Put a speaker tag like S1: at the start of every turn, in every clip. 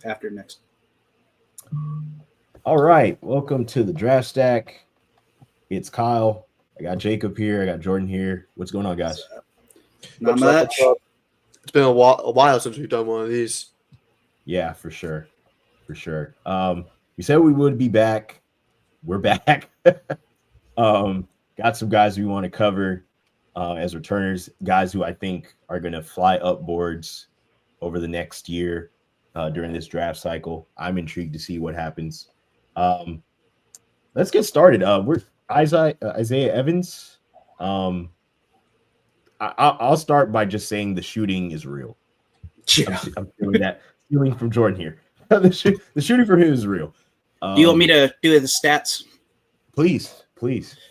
S1: after next.
S2: All right, welcome to the Draft Stack. It's Kyle. I got Jacob here. I got Jordan here. What's going on, guys?
S1: Not much.
S3: It's been a while since we've done one of these.
S2: Yeah, for sure. We said we would be back. We're back. Got some guys we want to cover as returners, guys who I think are going to fly up boards over the next year during this draft cycle. I'm intrigued to see what happens. Let's get started. We're Isaiah Evans. I'll start by just saying the shooting is real.
S1: Yeah.
S2: I'm feeling that feeling from Jordan here. The shooting from him is real.
S1: Do you want me to do the stats?
S2: Please.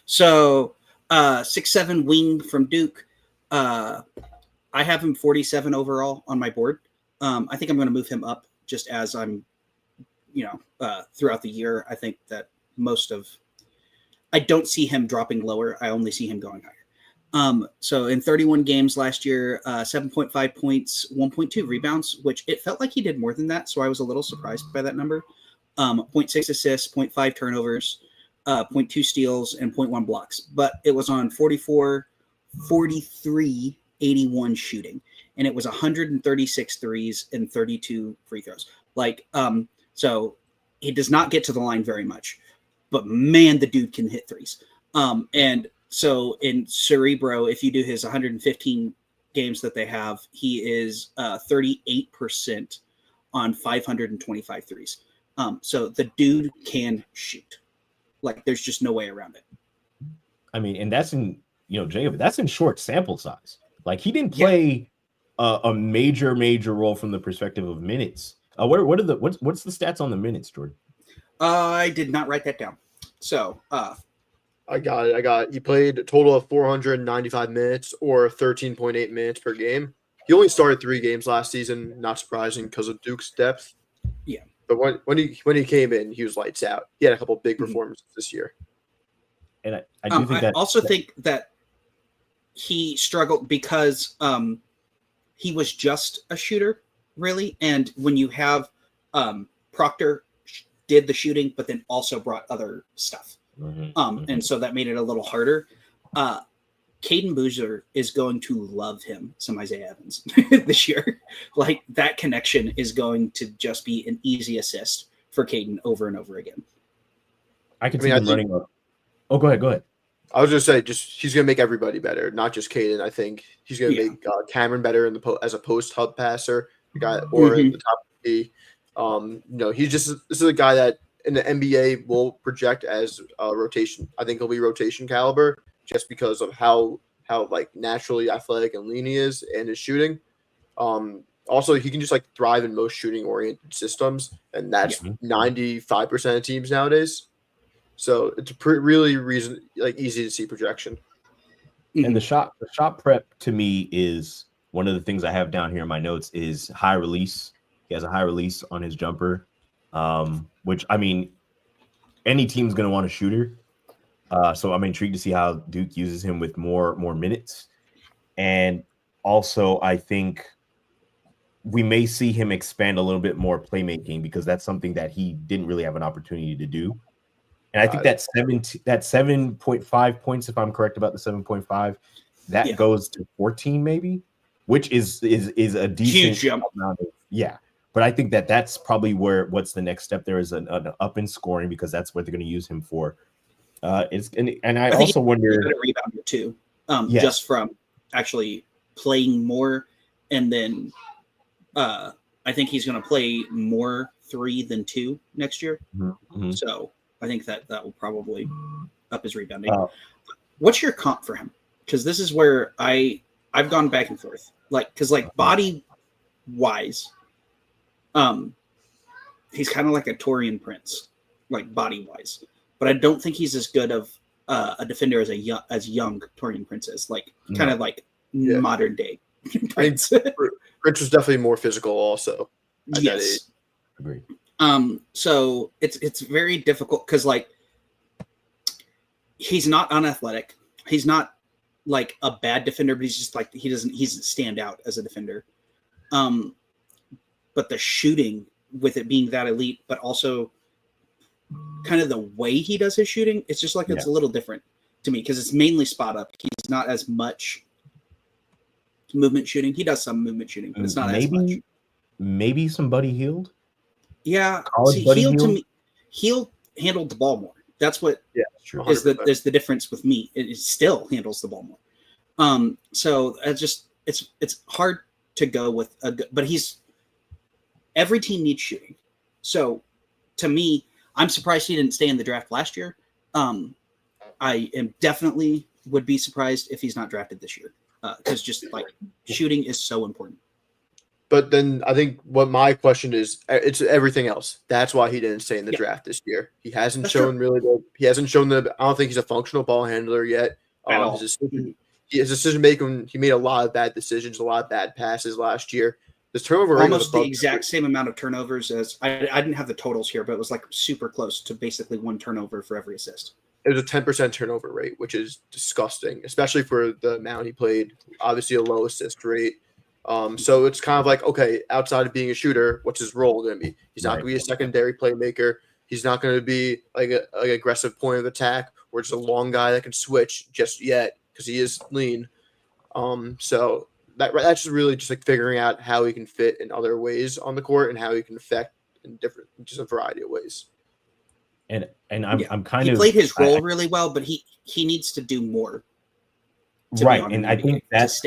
S1: So, 6'7" wing from Duke. I have him 47 overall on my board. I think I'm going to move him up just as I'm, throughout the year. I think that I don't see him dropping lower. I only see him going higher. So in 31 games last year, 7.5 points, 1.2 rebounds, which it felt like he did more than that. So I was a little surprised by that number. 0.6 assists, 0.5 turnovers, 0.2 steals, and 0.1 blocks. But it was on 44, 43, 81 shooting. And it was 136 threes and 32 free throws. So he does not get to the line very much. But man, the dude can hit threes. And so in Cerebro, if you do his 115 games that they have, he is 38% on 525 threes. So the dude can shoot. There's just no way around it.
S2: I mean, and that's in, Jacob, that's in short sample size. He didn't play a major role from the perspective of minutes. What's the stats on the minutes, Jordan?
S1: I did not write that down. So,
S3: I got it. He played a total of 495 minutes or 13.8 minutes per game. He only started 3 games last season. Not surprising because of Duke's depth.
S1: Yeah.
S3: But when he came in, he was lights out. He had a couple of big performances this year.
S2: And I do think
S1: think that he struggled because he was just a shooter, really. And when you have Proctor did the shooting, but then also brought other stuff. And so that made it a little harder. Caden Boozer is going to love him, some Isaiah Evans this year. That connection is going to just be an easy assist for Caden over and over again.
S2: I could see him running up. Oh, go ahead.
S3: I was just saying, he's going to make everybody better, not just Caden. I think he's going to make Cameron better as a post hub passer, in the top D. This is a guy that in the NBA will project as rotation. I think he'll be rotation caliber just because of how naturally athletic and lean he is and his shooting. Also, he can just thrive in most shooting oriented systems, and that's 95% of teams nowadays. So it's really easy to see projection.
S2: And the shot prep to me is one of the things I have down here in my notes is high release. He has a high release on his jumper, which, I mean, any team's going to want a shooter. So I'm intrigued to see how Duke uses him with more minutes. And also, I think we may see him expand a little bit more playmaking because that's something that he didn't really have an opportunity to do. And I think that 7.5 points, if I'm correct about the 7.5, that goes to 14 maybe, which is a decent
S1: huge jump.
S2: But I think that's probably what's the next step. There is an up in scoring because that's what they're going to use him for. I also wonder
S1: a rebounder too, just from actually playing more, and then I think he's going to play more 3 than 2 next year.
S2: Mm-hmm.
S1: So I think that will probably up his rebounding. What's your comp for him? Because this is where I've gone back and forth. Body wise, he's kind of like a Torian Prince, body wise. But I don't think he's as good of a defender as young Torian Prince is. Modern day Prince.
S3: Prince was definitely more physical also.
S1: Yes.
S2: Agreed.
S1: So it's very difficult because he's not unathletic. He's not a bad defender, but he's just he doesn't stand out as a defender. But the shooting with it being that elite, but also kind of the way he does his shooting. It's just like it's a little different to me because it's mainly spot up. He's not as much movement shooting. He does some movement shooting, but it's not as much.
S2: Maybe somebody healed.
S1: Yeah,
S2: College
S1: Healed to me. Healed handled the ball more. That's what is the difference with me. It still handles the ball more. So it's hard to go with but every team needs shooting. So to me, I'm surprised he didn't stay in the draft last year. I am definitely would be surprised if he's not drafted this year because just like shooting is so important.
S3: But then I think what my question is, it's everything else. That's why he didn't stay in the draft this year. He hasn't shown he hasn't shown that. I don't think he's a functional ball handler yet. His decision making, he made a lot of bad decisions, a lot of bad passes last year. His turnover rate
S1: almost the exact same amount of turnovers as I didn't have the totals here, but it was like super close to basically one turnover for every assist.
S3: It was a 10% turnover rate, which is disgusting, especially for the amount he played. Obviously, a low assist rate. So it's kind of like, okay, outside of being a shooter, what's his role going to be? He's not going to be a secondary playmaker. He's not going to be like an aggressive point of attack or just a long guy that can switch just yet because he is lean. So that's really just like figuring out how he can fit in other ways on the court and how he can affect in just a variety of ways.
S2: And I'm kind of
S1: he played his role really well, but he needs to do more.
S2: Right, and I think that's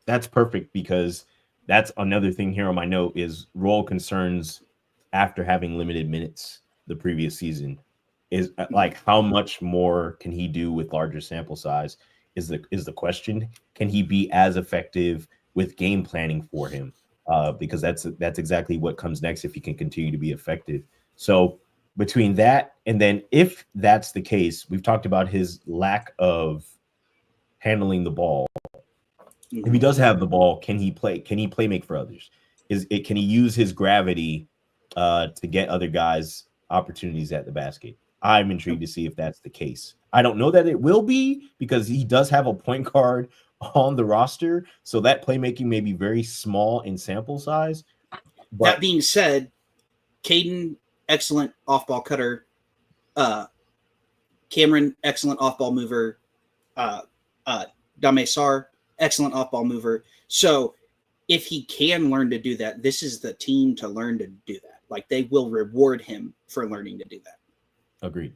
S2: that's perfect because that's another thing here on my note is role concerns after having limited minutes the previous season is like how much more can he do with larger sample size is the question. Can he be as effective with game planning for him? Because that's exactly what comes next if he can continue to be effective. So between that and then if that's the case, we've talked about his lack of handling the ball. If he does have the ball, can he play make for others? Can he use his gravity to get other guys opportunities at the basket? I'm intrigued to see if that's the case. I don't know that it will be because he does have a point guard on the roster, so that playmaking may be very small in sample size.
S1: But that being said, Caden, excellent off-ball cutter. Cameron, excellent off-ball mover. Dame Sar, excellent off-ball mover. So if he can learn to do that, this is the team to learn to do that. Like they will reward him for learning to do that.
S2: Agreed.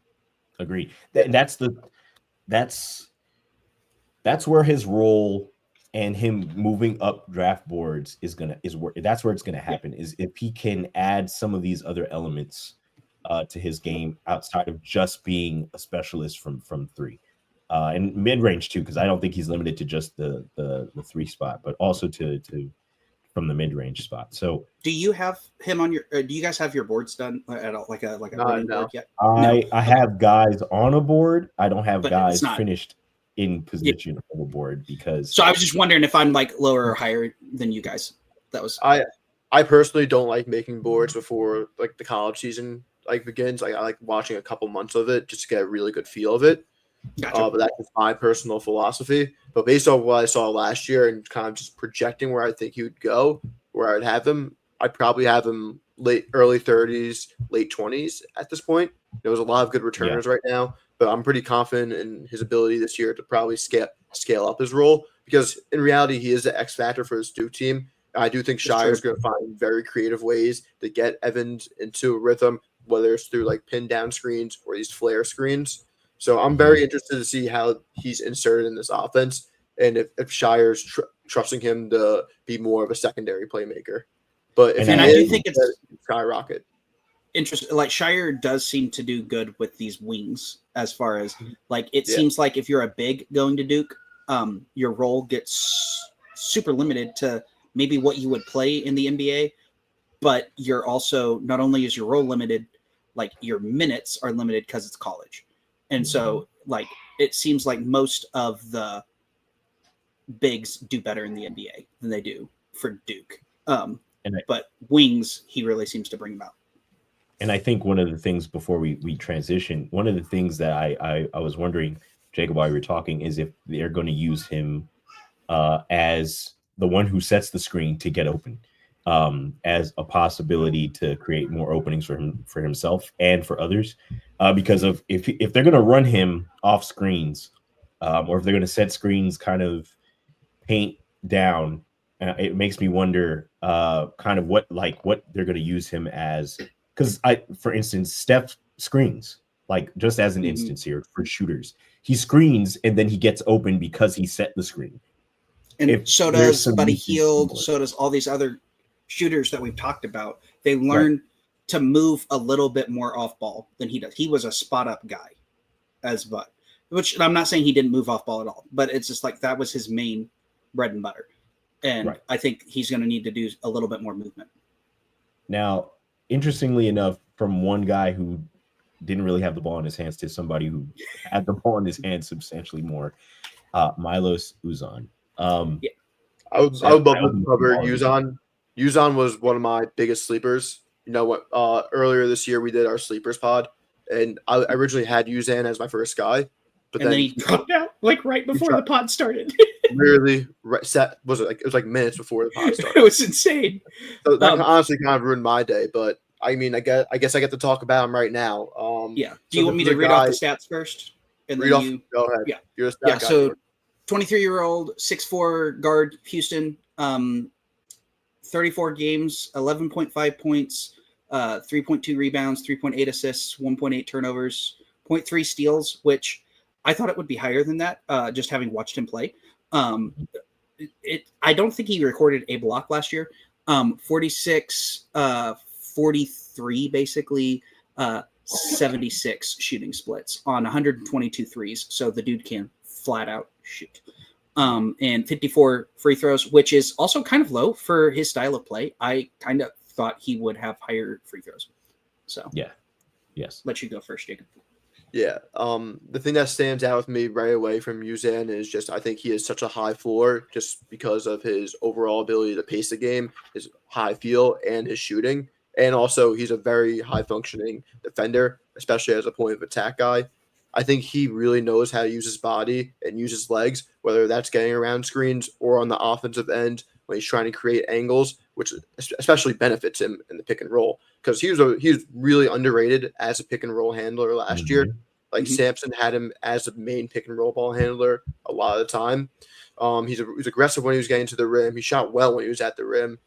S2: That's where his role and him moving up draft boards that's where it's gonna happen. Is if he can add some of these other elements to his game outside of just being a specialist from three. And mid-range too, because I don't think he's limited to just the three spot, but also to from the mid-range spot. So,
S1: do you have him on your? Do you guys have your boards done at all, like a
S3: no.
S1: board yet?
S2: I have guys on a board. I don't have guys finished in position on a board because.
S1: So I was just wondering if I'm like lower or higher than you guys. That was
S3: I personally don't like making boards before like the college season begins. I like watching a couple months of it just to get a really good feel of it. Gotcha. But that's just my personal philosophy. But based on what I saw last year and kind of just projecting where I think he would go, where I'd have him, I'd probably have him early 30s, late 20s at this point. There was a lot of good returners right now, but I'm pretty confident in his ability this year to probably scale up his role because in reality, he is the X factor for his Duke team. I do think Shire's going to find very creative ways to get Evans into a rhythm, whether it's through like pin down screens or these flare screens. So I'm very interested to see how he's inserted in this offense and if Shire's trusting him to be more of a secondary playmaker. But if
S1: I do think it's
S3: skyrocket.
S1: Interesting. Like Shire does seem to do good with these wings as far as like it seems like if you're a big going to Duke, your role gets super limited to maybe what you would play in the NBA, but you're also not only is your role limited, like your minutes are limited because it's college. And so, like, it seems like most of the bigs do better in the NBA than they do for Duke. But wings, he really seems to bring them out.
S2: And I think one of the things before we transition, one of the things that I was wondering, Jacob, while you were talking, is if they're going to use him as the one who sets the screen to get open. as a possibility to create more openings for himself and for others. Because of if they're going to run him off screens, or if they're going to set screens kind of paint down, it makes me wonder kind of what they're going to use him as. Because for instance, Steph screens, like just as an instance here for shooters, he screens and then he gets open because he set the screen.
S1: And so does Buddy Hield, so does all these other shooters that we've talked about. They learn to move a little bit more off ball than he does. He was a spot up guy as Bud, which I'm not saying he didn't move off ball at all, but it's just like that was his main bread and butter. And I think he's going to need to do a little bit more movement. Now,
S2: interestingly enough, from one guy who didn't really have the ball in his hands to somebody who had the ball in his hands substantially more, Milos Uzan.
S3: I would love to cover Uzan. Uzan was one of my biggest sleepers. You know what? Earlier this year we did our sleepers pod, and I originally had Uzan as my first guy, but then
S1: he dropped out like right before the pod started.
S3: Really, it was like minutes before the pod started.
S1: It was insane.
S3: So that honestly kind of ruined my day. But I mean, I guess I get to talk about him right now.
S1: Do you want me to read off the stats first?
S3: And then you go ahead.
S1: Yeah.
S3: You're a stat guy.
S1: So 23-year-old, 6'4" guard, Houston. 34 games, 11.5 points, 3.2 rebounds, 3.8 assists, 1.8 turnovers, 0.3 steals, which I thought it would be higher than that, just having watched him play. I don't think he recorded a block last year. 46, 43, basically, 76 shooting splits on 122 threes. So the dude can flat out shoot. And 54 free throws, which is also kind of low for his style of play. I kind of thought he would have higher free throws. So let you go first, Jacob.
S3: Yeah. The thing that stands out with me right away from Uzan is just I think he has such a high floor just because of his overall ability to pace the game, his high feel, and his shooting. And also he's a very high functioning defender, especially as a point of attack guy. I think he really knows how to use his body and use his legs, whether that's getting around screens or on the offensive end when he's trying to create angles, which especially benefits him in the pick and roll because he was really underrated as a pick and roll handler last year. Like Sampson had him as a main pick and roll ball handler a lot of the time. He's aggressive when he was getting to the rim. He shot well when he was at the rim.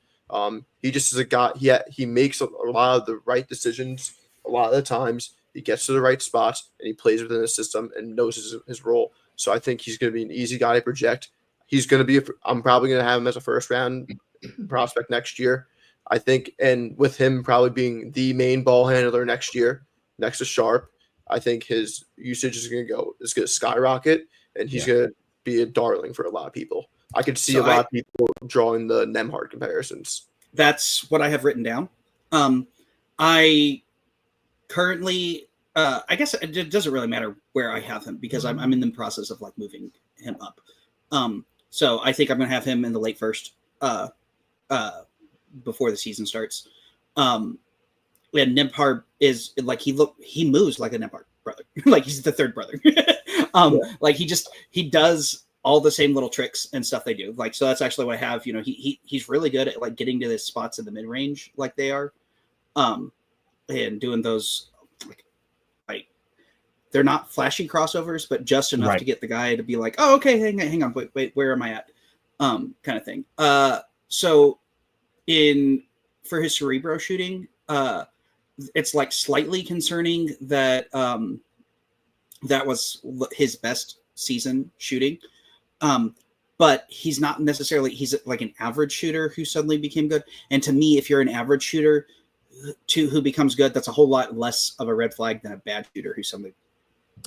S3: He just is a guy. He makes a lot of the right decisions a lot of the times. He gets to the right spots and he plays within the system and knows his role. So I think he's going to be an easy guy to project. He's going to be. I'm probably going to have him as a first round prospect next year. I think, and with him probably being the main ball handler next year, next to Sharp, I think his usage is going to skyrocket, and he's going to be a darling for a lot of people. I could see a lot of people drawing the Nembhard comparisons.
S1: That's what I have written down. I currently, I guess it doesn't really matter where I have him because I'm in the process of like moving him up. So I think I'm going to have him in the late first before the season starts. And Nembhard is like he moves like a Nembhard brother, like he's the third brother. Like he does all the same little tricks and stuff they do. Like so that's actually what I have. You know, he's really good at like getting to the spots in the mid range like they are, and doing those like they're not flashy crossovers, but just enough to get the guy to be like, oh okay, hang on, wait, where am I at? Kind of thing. So for his cerebro shooting, it's like slightly concerning that that was his best season shooting. But he's not necessarily, he's like an average shooter who suddenly became good. And to me, if you're an average shooter who becomes good, that's a whole lot less of a red flag than a bad shooter who suddenly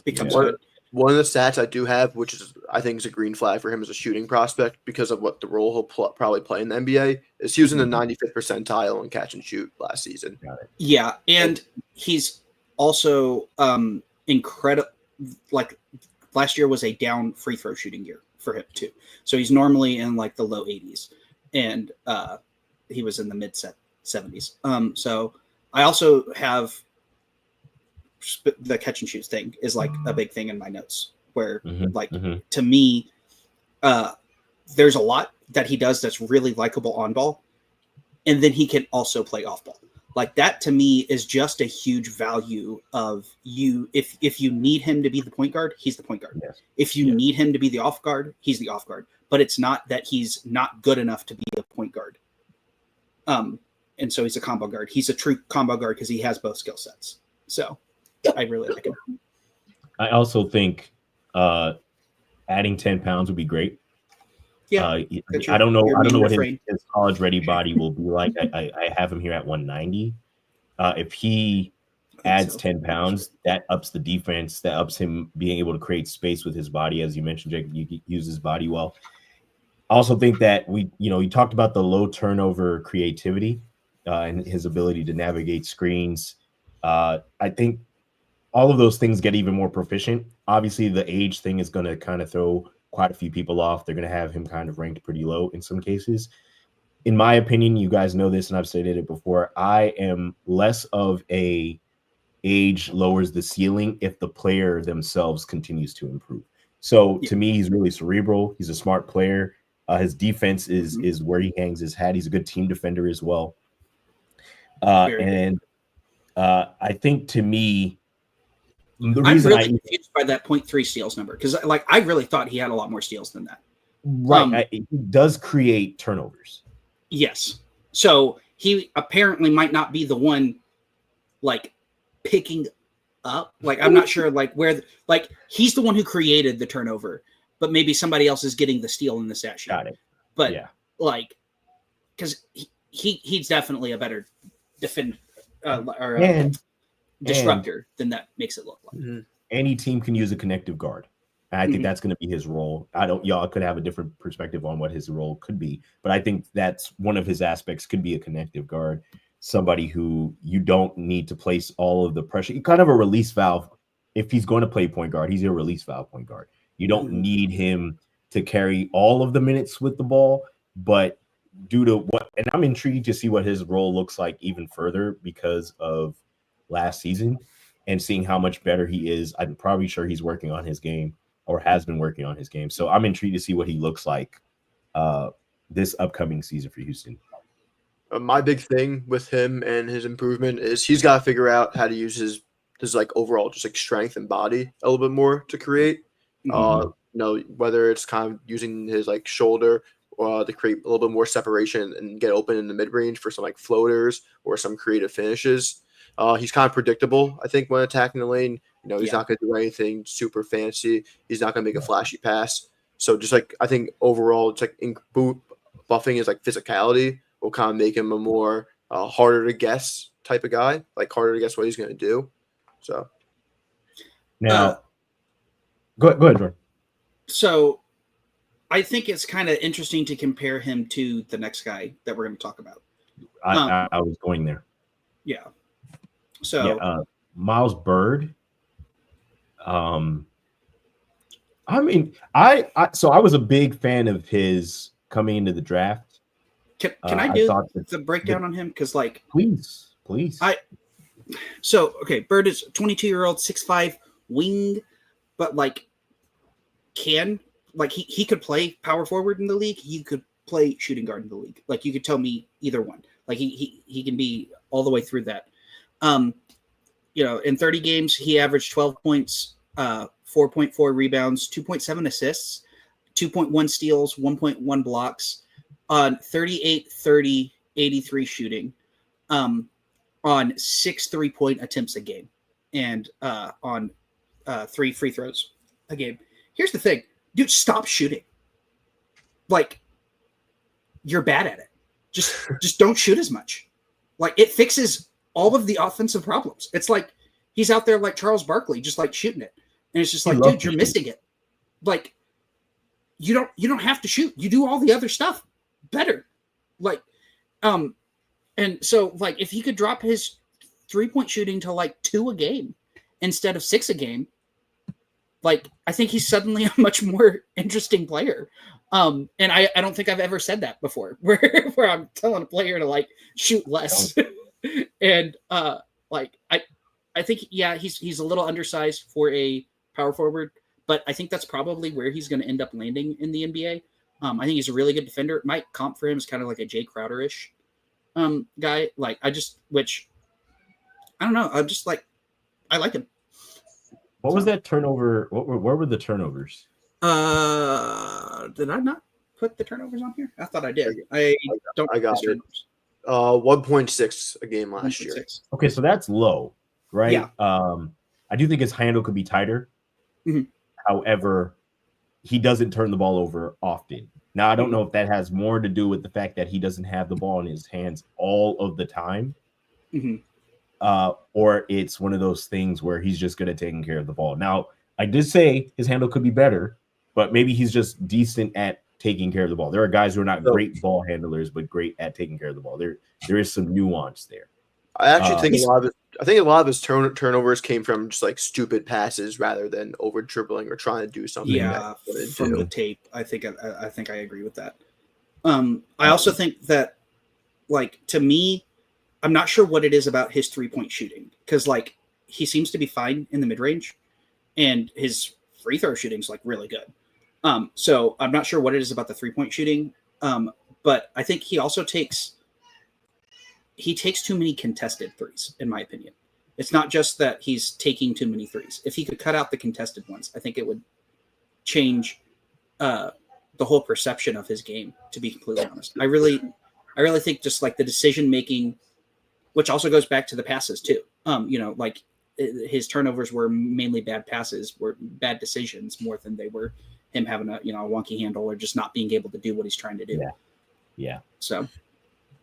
S1: becomes good.
S3: One of the stats I do have, which is I think is a green flag for him as a shooting prospect because of what the role he'll probably play in the NBA, is he was in the 95th percentile in catch and shoot last season.
S1: Yeah, and he's also incredible. Like last year was a down free throw shooting year for him too. So he's normally in like the low 80s, and he was in the mid 70s. So I also have the catch and shoot thing is like a big thing in my notes where to me, there's a lot that he does that's really likable on ball. and then he can also play off ball. Like that to me is just a huge value of you. If you need him to be the point guard, he's the point guard.
S2: Yes.
S1: If you need him to be the off guard, he's the off guard. But it's not that he's not good enough to be a point guard. And so he's a combo guard. He's a true combo guard because he has both skill sets. So I really like him.
S2: I also think adding 10 pounds would be great.
S1: Yeah,
S2: I don't know what his college ready body will be like. I have him here at 190. If he adds 10 pounds, that ups the defense. That ups him being able to create space with his body, as you mentioned, Jacob. You use his body well. I also think that you talked about the low turnover creativity and his ability to navigate screens. I think all of those things get even more proficient. Obviously, the age thing is going to kind of throw quite a few people off. They're going to have him kind of ranked pretty low in some cases. In my opinion, you guys know this, and I've stated it before, I am less of a age lowers the ceiling if the player themselves continues to improve. So to me, he's really cerebral. He's a smart player. His defense is where he hangs his hat. He's a good team defender as well. I think to me, the reason
S1: I'm really confused by that 0.3 steals number because I really thought he had a lot more steals than that.
S2: Right. He does create turnovers.
S1: Yes. So he apparently might not be the one picking up. I'm not sure where he's the one who created the turnover, but maybe somebody else is getting the steal in the stat sheet.
S2: Got it.
S1: But because he's definitely a better defender disruptor than that makes it look like.
S2: Any team can use a connective guard. And I think that's going to be his role. Y'all could have a different perspective on what his role could be, but I think that's one of his aspects could be a connective guard, somebody who you don't need to place all of the pressure. Kind of a release valve. If he's going to play point guard, he's a release valve point guard. You don't need him to carry all of the minutes with the ball, but due to and I'm intrigued to see what his role looks like even further because of last season and seeing how much better he is. I'm probably sure he's working on his game or has been working on his game. So I'm intrigued to see what he looks like this upcoming season for Houston.
S3: My big thing with him and his improvement is he's got to figure out how to use his overall just strength and body a little bit more to create. Whether it's kind of using his shoulder to create a little bit more separation and get open in the mid range for some floaters or some creative finishes. He's kind of predictable, I think, when attacking the lane. He's not going to do anything super fancy. He's not going to make a flashy pass. So just I think overall, it's buffing his physicality will kind of make him a more harder to guess type of guy, harder to guess what he's going to do. So
S2: now, go ahead, Jordan.
S1: So I think it's kind of interesting to compare him to the next guy that we're going to talk about.
S2: I was going there.
S1: Yeah. So
S2: Miles Bird. I was a big fan of his coming into the draft.
S1: Can I do the breakdown on him? Because
S2: please.
S1: Bird is 22-year-old, 6'5", wing, but he could play power forward in the league. He could play shooting guard in the league. You could tell me either one. He can be all the way through that. In 30 games, he averaged 12 points, 4.4 rebounds, 2.7 assists, 2.1 steals, 1.1 blocks on 38, 30, 83 shooting, on 6 3-point attempts a game, and on 3 free throws a game. Here's the thing, dude, stop shooting. You're bad at it. Just don't shoot as much. It fixes all of the offensive problems. It's he's out there like Charles Barkley, just shooting it. And it's just dude, you're missing it. You don't have to shoot. You do all the other stuff better. And so if he could drop his 3-point shooting to 2 a game instead of 6 a game, I think he's suddenly a much more interesting player. And I don't think I've ever said that before where I'm telling a player to shoot less. And I think he's a little undersized for a power forward, but I think that's probably where he's going to end up landing in the NBA. I think he's a really good defender. My comp for him is kind of like a Jay Crowder-ish. guy. Like I don't know. I like him.
S2: What was that turnover? Where were the turnovers?
S1: Did I not put the turnovers on here? I thought I did. I
S3: got it. 1.6 a game last year.
S2: Okay, so that's low, right?
S1: Yeah.
S2: I do think his handle could be tighter.
S1: Mm-hmm.
S2: However, he doesn't turn the ball over often. Now, I don't know if that has more to do with the fact that he doesn't have the ball in his hands all of the time, or it's one of those things where he's just good at taking care of the ball. Now, I did say his handle could be better, but maybe he's just decent at taking care of the ball. There are guys who are not great ball handlers, but great at taking care of the ball. There is some nuance there.
S3: I actually think a lot of his turnovers came from just like stupid passes rather than over dribbling or trying to do something.
S1: Yeah, from the tape, I think I agree with that. I also think that, like, to me, I'm not sure what it is about his 3-point shooting, because like he seems to be fine in the mid range, and his free throw shooting's like really good. So I'm not sure what it is about the 3-point shooting, but I think he also takes too many contested threes, in my opinion. It's not just that he's taking too many threes. If he could cut out the contested ones, I think it would change the whole perception of his game, to be completely honest. I really think just like the decision making, which also goes back to the passes too. Like his turnovers were mainly bad passes, were bad decisions more than they were him having a wonky handle or just not being able to do what he's trying to do.
S2: Yeah.
S1: So,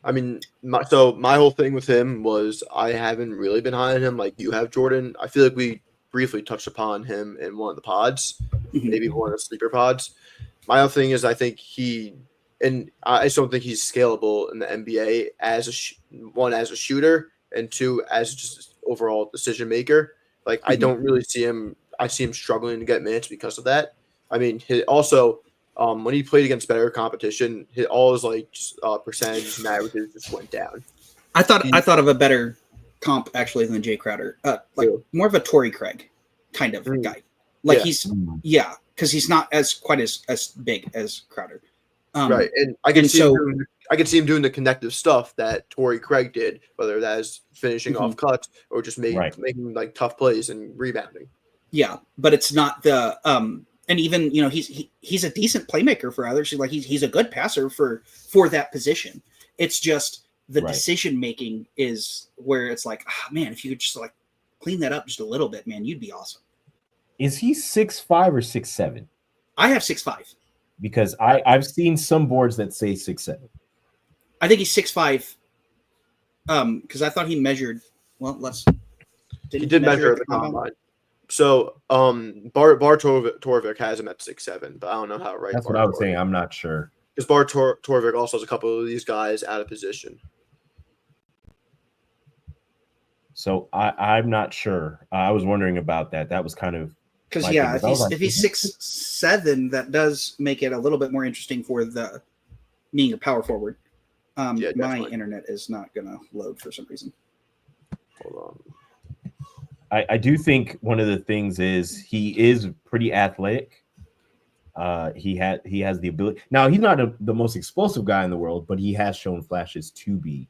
S3: I mean, my whole thing with him was I haven't really been high on him like you have, Jordan. I feel like we briefly touched upon him in one of the pods, maybe one of the sleeper pods. My other thing is I think I just don't think he's scalable in the NBA as a shooter, and two, as just overall decision maker. Like I don't really see him. I see him struggling to get minutes because of that. I mean, when he played against better competition, all his percentages and averages just went down.
S1: I thought of a better comp actually than Jay Crowder, more of a Torrey Craig kind of guy. Like because he's not quite as big as Crowder.
S3: Right, and I can see him doing the connective stuff that Torrey Craig did, whether that is finishing off cuts or just making like tough plays and rebounding.
S1: Yeah, but it's not the and even he's a decent playmaker for others. Like he's a good passer for that position. It's just the decision making is where it's like, man, if you could just like clean that up just a little bit, man, you'd be awesome.
S2: Is he 6'5" or 6'7"?
S1: I have 6'5".
S2: Because I've seen some boards that say 6'7".
S1: I think he's 6'5". Because I thought he measured. Well,
S3: he did measure at the combine. So, Bar Torvik has him at 6'7", but I don't know how right.
S2: That's what I was saying. I'm not sure.
S3: Because Bar Torvik also has a couple of these guys out of position.
S2: So I'm not sure. I was wondering about that. That was kind of
S1: because if he's 6'7", that does make it a little bit more interesting for the being a power forward. My internet is not gonna load for some reason.
S3: Hold on.
S2: I do think one of the things is he is pretty athletic. He has the ability. Now he's not the most explosive guy in the world, but he has shown flashes to be.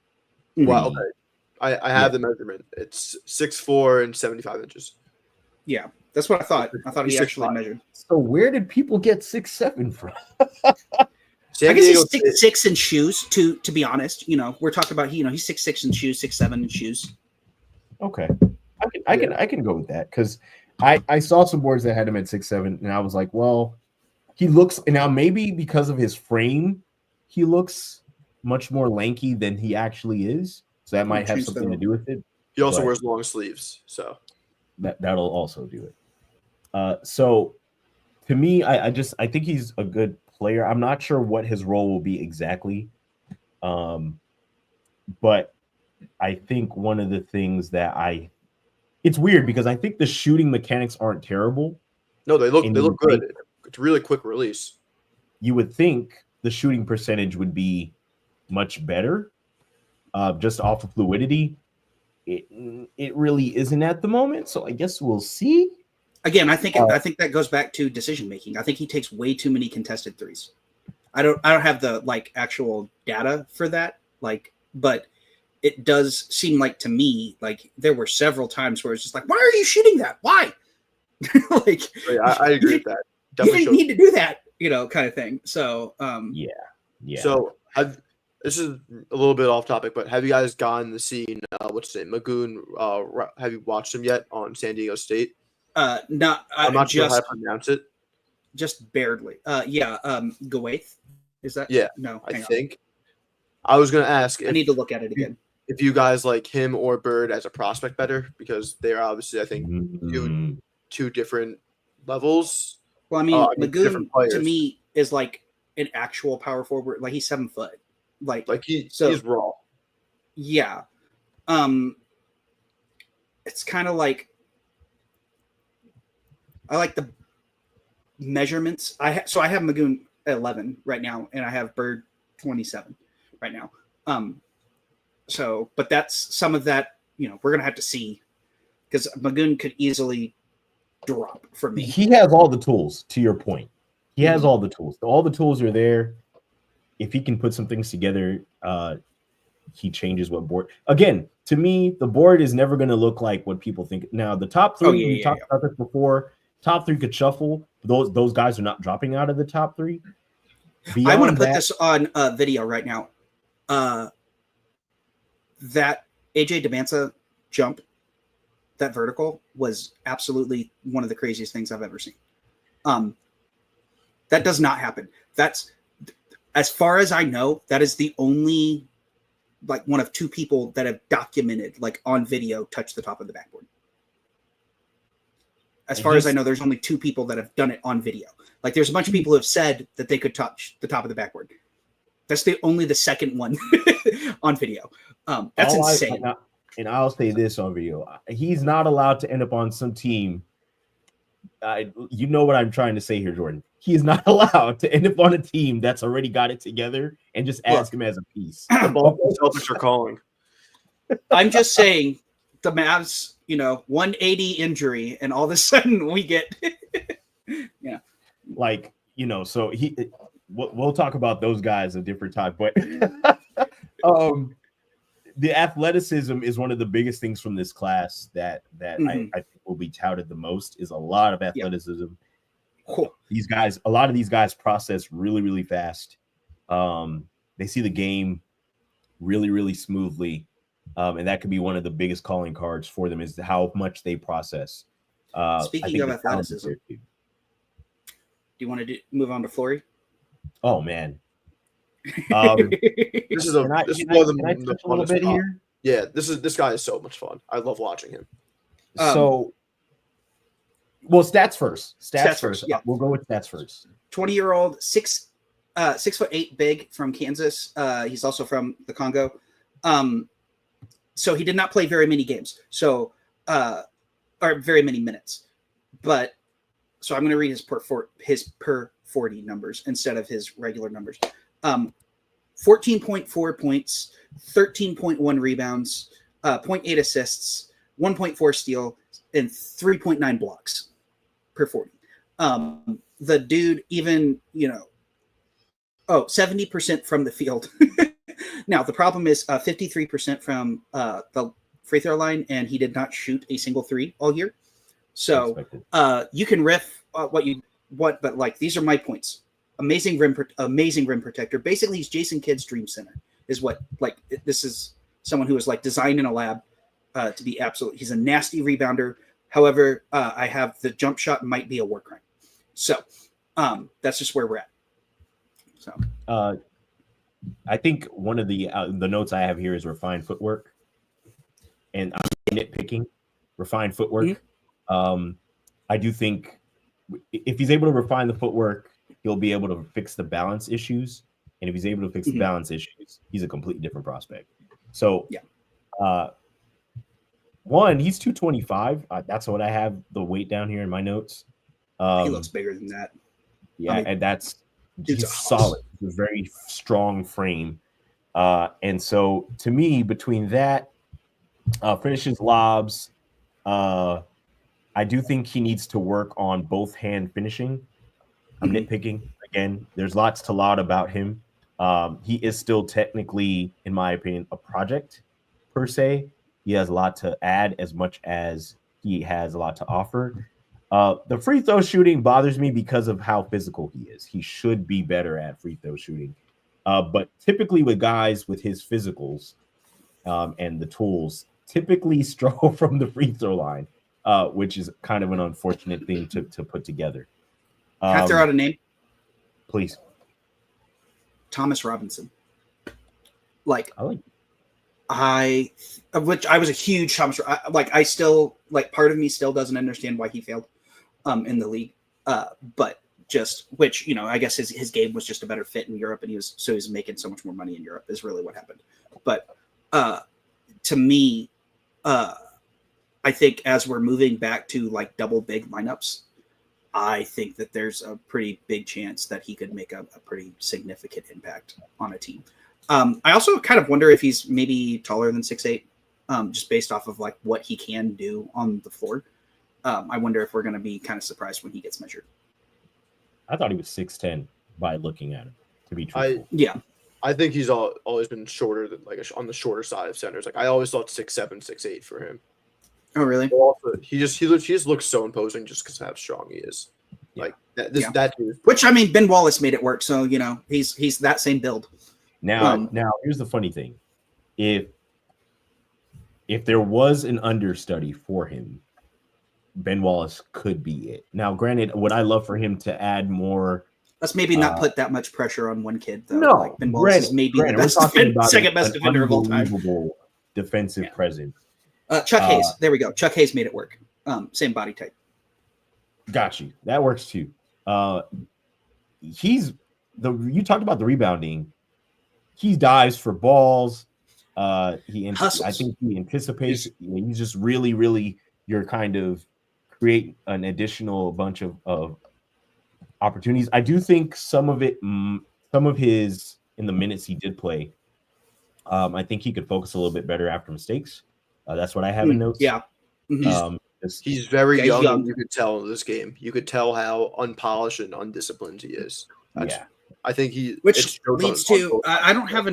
S3: Well, okay. I have the measurement. It's 6'4" and 75 inches.
S1: Yeah, that's what I thought. I thought he actually measured.
S2: So where did people get 6'7" from?
S1: I guess he's 6'6" in shoes. To be honest, we're talking about he's 6'6" in shoes, 6'7" in shoes.
S2: Okay. I can go with that because I saw some boards that had him at 6'7", and I was like, well, he looks now maybe because of his frame, he looks much more lanky than he actually is. So that might have something to do with it.
S3: He also wears long sleeves, so
S2: that'll also do it. So to me, I think he's a good player. I'm not sure what his role will be exactly, but I think one of the things that it's weird because I think the shooting mechanics aren't terrible.
S3: No, they look good. It's a really quick release.
S2: You would think the shooting percentage would be much better, just off of fluidity. It really isn't at the moment, so I guess we'll see.
S1: Again, I think that goes back to decision making. I think he takes way too many contested threes. I don't have the actual data for that, but it does seem like to me, like there were several times where it's just like, why are you shooting that? Why? Like,
S3: I agree with that.
S1: You didn't need to do that, kind of thing. So,
S2: yeah.
S3: So this is a little bit off topic, but have you guys gotten to see what's his name, Magoon? Have you watched him yet on San Diego State?
S1: I'm
S3: not sure how to pronounce it.
S1: Just barely. Gawaith. Is that?
S3: Yeah.
S1: No,
S3: I think. I was gonna ask.
S1: I need to look at it again.
S3: If you guys like him or Bird as a prospect better, because they're obviously, I think, two different levels.
S1: Well, I mean, Magoon to me is like an actual power forward. Like he's 7 foot. He's raw. Yeah. It's kind of like, I like the measurements. I have Magoon 11 right now, and I have Bird 27 right now. But that's some of that, we're gonna have to see, because Magoon could easily drop for me.
S2: He has all the tools, to your point. He has all the tools. All the tools are there. If he can put some things together, he changes what board. Again, to me, the board is never going to look like what people think. Now, the top three, we talked about this before, top three could shuffle. Those guys are not dropping out of the top three.
S1: I want to put this on video right now. That AJ Demansa jump, that vertical, was absolutely one of the craziest things I've ever seen. That does not happen. That's, as far as I know, that is the only, like, one of two people that have documented, like, on video, touch the top of the backboard. As far as I know, there's only two people that have done it on video. Like, there's a bunch of people who have said that they could touch the top of the backboard. That's only the second one on video. That's insane.
S2: And I'll say this on video. He's not allowed to end up on some team. You know what I'm trying to say here, Jordan. He is not allowed to end up on a team that's already got it together and just ask him as a piece.
S3: The Boston Celtics are calling.
S1: I'm just saying, the Mavs, 180 injury, and all of a sudden we get, yeah.
S2: Like, so we'll talk about those guys a different time, but the athleticism is one of the biggest things from this class that I think will be touted the most. Is a lot of athleticism.
S1: Cool.
S2: A lot of these guys process really, really fast. They see the game really, really smoothly. And that could be one of the biggest calling cards for them, is how much they process.
S1: Speaking of athleticism, do you want to move on to Flory?
S2: Oh, man.
S3: This is one of the
S2: a little bit here.
S3: Yeah, this guy is so much fun. I love watching him.
S2: Stats first. Stats first.
S1: Yeah,
S2: we'll go with stats first.
S1: 20-year-old, 6'8" big from Kansas. He's also from the Congo. So he did not play very many games. Or very many minutes. But so I'm going to read his per 40 numbers instead of his regular numbers. 14.4 points, 13.1 rebounds, 0.8 assists, 1.4 steal, and 3.9 blocks per 40. The dude even, 70% from the field. Now, the problem is 53% from the free throw line, and he did not shoot a single three all year. So you can riff what you want, but like, these are my points. Amazing rim protector. Basically, he's Jason Kidd's dream center. Is what, like, this is someone who was like designed in a lab to be absolute. He's a nasty rebounder. However, I have the jump shot might be a war crime. So that's just where we're at. So
S2: I think one of the notes I have here is refined footwork, and I'm nitpicking refined footwork. I do think if he's able to refine the footwork, he'll be able to fix the balance issues. And if he's able to fix the balance issues, he's a completely different prospect. So, one, he's 225. That's what I have the weight down here in my notes.
S1: He looks bigger than that.
S2: Yeah, and he's solid. He's a very strong frame. And so, to me, between that, finishes lobs, I do think he needs to work on both hand finishing. I'm nitpicking again. There's lots to laud about him. He is still technically, in my opinion, a project. per se. He has a lot to add as much as he has a lot to offer. The free throw shooting bothers me because of how physical he is. He should be better at free throw shooting. But typically with guys with his physicals and the tools, typically struggle from the free throw line, which is kind of an unfortunate thing to put together.
S1: Can I throw out a name?
S2: Please.
S1: Thomas Robinson. Like,
S2: I
S1: which I was a huge Thomas. I still part of me still doesn't understand why he failed in the league. But just which I guess his game was just a better fit in Europe, and he was making so much more money in Europe is really what happened. But to me, I think as we're moving back to like double big lineups, I think that there's a pretty big chance that he could make a pretty significant impact on a team. I also kind of wonder if he's maybe taller than 6'8", just based off of like what he can do on the floor. I wonder if we're going to be kind of surprised when he gets measured. I
S2: thought he was 6'10" by looking at him, to be truthful.
S3: I think he's always been shorter than on the shorter side of centers. Like I always thought 6'7", 6'8" for him.
S1: Oh, really?
S3: Also, he just looks so imposing just because of how strong he is. Like that dude.
S1: Which I mean, Ben Wallace made it work, so he's that same build.
S2: Now here's the funny thing: if there was an understudy for him, Ben Wallace could be it. Now, granted, would I love for him to add more?
S1: Let's maybe not put that much pressure on one kid, though.
S2: No,
S1: like Ben Wallace is maybe the best second best defender of all time.
S2: Defensive presence.
S1: Chuck Hayes. There we go. Chuck Hayes made it work. Same body type.
S2: Got you. That works too. You talked about the rebounding. He dives for balls. I think he anticipates. He's just really, really your kind of create an additional bunch of opportunities. I do think some of his in the minutes he did play. I think he could focus a little bit better after mistakes. That's what I have in notes.
S1: Yeah. Mm-hmm.
S3: He's very young. You could tell in this game. You could tell how unpolished and undisciplined he is. I think
S1: which leads to I don't have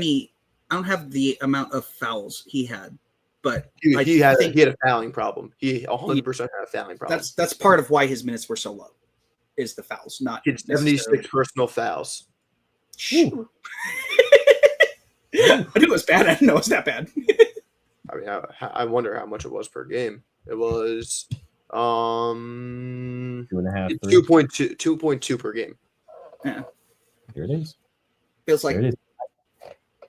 S1: the amount of fouls he had, but
S3: he had a fouling problem. He 100% had a fouling problem.
S1: That's part of why his minutes were so low. Is the fouls not
S3: 76 personal fouls?
S1: I knew it was bad. I didn't know it was that bad.
S3: I mean, I wonder how much it was per game. It was
S2: 2.5,
S3: 2.2 per game.
S1: Yeah.
S2: Here it is.
S1: Feels like
S2: there it is.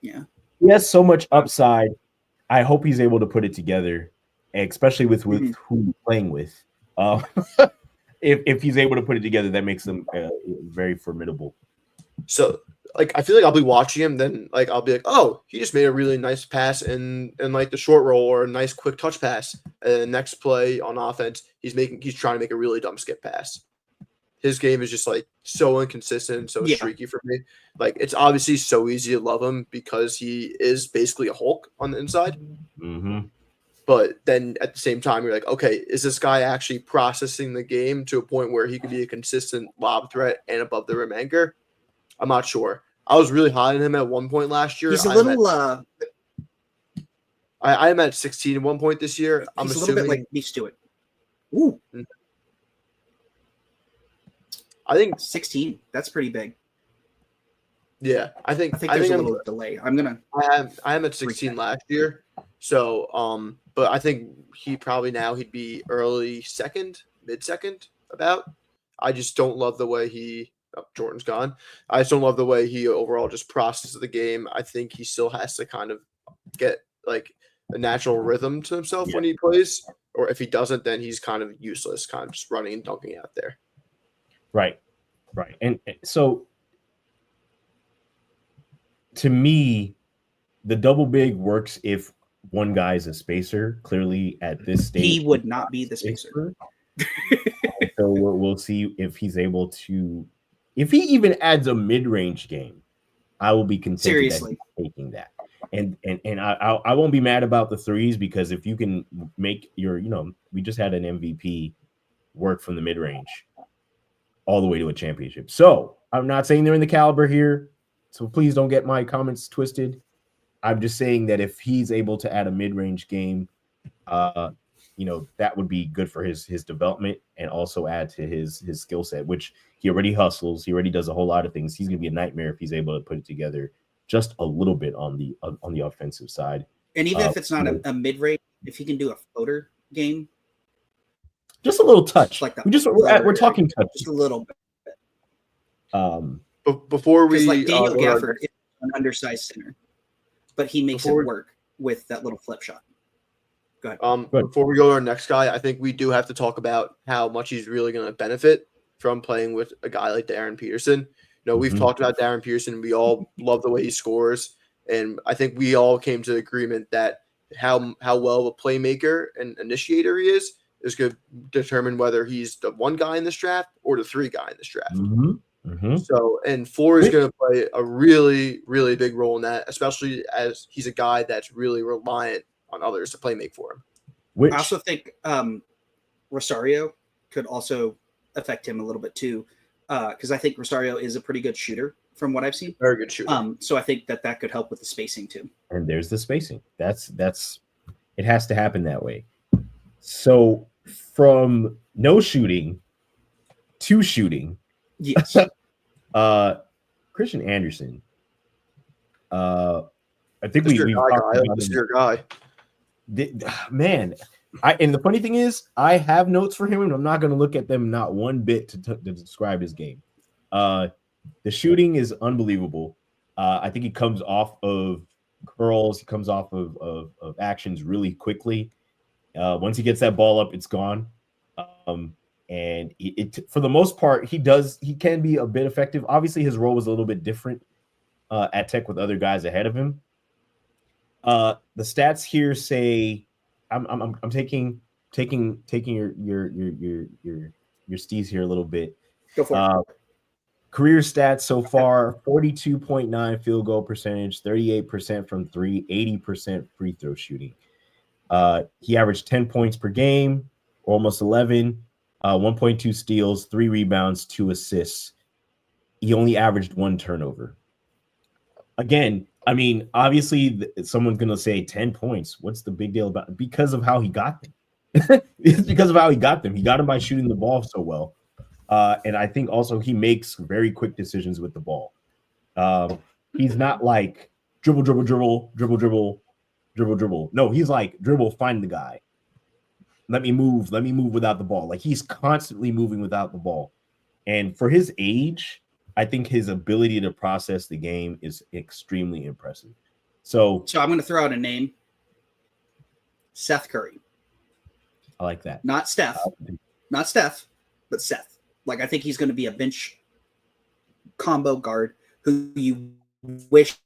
S1: Yeah.
S2: He has so much upside. I hope he's able to put it together, especially with who he's playing with. If he's able to put it together, that makes him very formidable.
S3: So, I feel like I'll be watching him, then I'll be like, oh, he just made a really nice pass in the short roll or a nice quick touch pass. And the next play on offense, he's trying to make a really dumb skip pass. His game is just so inconsistent, so streaky for me. It's obviously so easy to love him because he is basically a Hulk on the inside.
S2: Mm-hmm.
S3: But then at the same time, you're like, okay, is this guy actually processing the game to a point where he could be a consistent lob threat and above the rim anchor? I'm not sure. I was really high on him at one point last year.
S1: He's a little.
S3: I am at 16 at one point this year. I'm
S1: he's
S3: assuming
S1: a little bit like Beef Stewart. Ooh.
S3: I think
S1: 16. That's pretty big.
S3: Yeah, I think
S1: there's a little delay. I
S3: am at 16 last year. So, but I think he'd be early second, mid second about. I just don't love the way Jordan's gone. I just don't love the way he overall just processes the game. I think he still has to kind of get a natural rhythm to himself when he plays, or if he doesn't, then he's kind of useless, kind of just running and dunking out there.
S2: Right. And so to me, the double big works if one guy is a spacer. Clearly at this stage,
S1: he would not be the spacer.
S2: So we'll see if he's able to. If he even adds a mid-range game, I will be content
S1: seriously
S2: taking that. And I won't be mad about the threes because if you can make we just had an MVP work from the mid-range all the way to a championship. So I'm not saying they're in the caliber here. So please don't get my comments twisted. I'm just saying that if he's able to add a mid-range game, that would be good for his development and also add to his skill set, which he already hustles. He already does a whole lot of things. He's going to be a nightmare if he's able to put it together just a little bit on the offensive side.
S1: And even if it's not a mid-range, if he can do a floater game,
S2: just a little touch.
S1: Like
S2: we're talking touch,
S1: just a little bit.
S3: Before we
S1: like Daniel Gafford is an undersized center, but he makes it work with that little flip shot. Go ahead.
S3: Before we go to our next guy, I think we do have to talk about how much he's really going to benefit from playing with a guy like Darren Peterson. We've talked about Darren Peterson. We all love the way he scores, and I think we all came to agreement that how well of a playmaker and initiator he is going to determine whether he's the one guy in this draft or the three guy in this draft. So, and Floor is going to play a really, really big role in that, especially as he's a guy that's really reliant on others to play make for him.
S1: I also think Rosario could also affect him a little bit too, because I think Rosario is a pretty good shooter from what I've seen.
S3: Very good shooter.
S1: So I think that could help with the spacing too.
S2: And there's the spacing. That's it has to happen that way. So from no shooting to shooting,
S1: yes.
S2: Christian Anderson. I think
S3: this
S2: we talked about
S3: this is your guy.
S2: Man, and the funny thing is, I have notes for him, and I'm not going to look at them not one bit to describe his game. The shooting is unbelievable. I think he comes off of curls. He comes off of actions really quickly. Once he gets that ball up, it's gone. And it for the most part, he can be a bit effective. Obviously, his role was a little bit different at Tech with other guys ahead of him. The stats here say I'm taking your steez here a little bit.
S1: Go for it.
S2: Career stats so far: 42.9 field goal percentage, 38% from three, 80% free throw shooting. He averaged 10 points per game, almost 11, 1.2 steals, 3 rebounds, 2 assists. He only averaged 1 turnover. Again, I mean, obviously, someone's going to say 10 points. What's the big deal about it? Because of how he got them. It's because of how he got them. He got them by shooting the ball so well. And I think also he makes very quick decisions with the ball. He's not like dribble. No, he's like dribble, find the guy. Let me move without the ball. Like he's constantly moving without the ball. And for his age, I think his ability to process the game is extremely impressive. So
S1: I'm going to throw out a name. Seth Curry.
S2: I like that.
S1: Not Steph, but Seth. Like, I think he's going to be a bench combo guard who you wish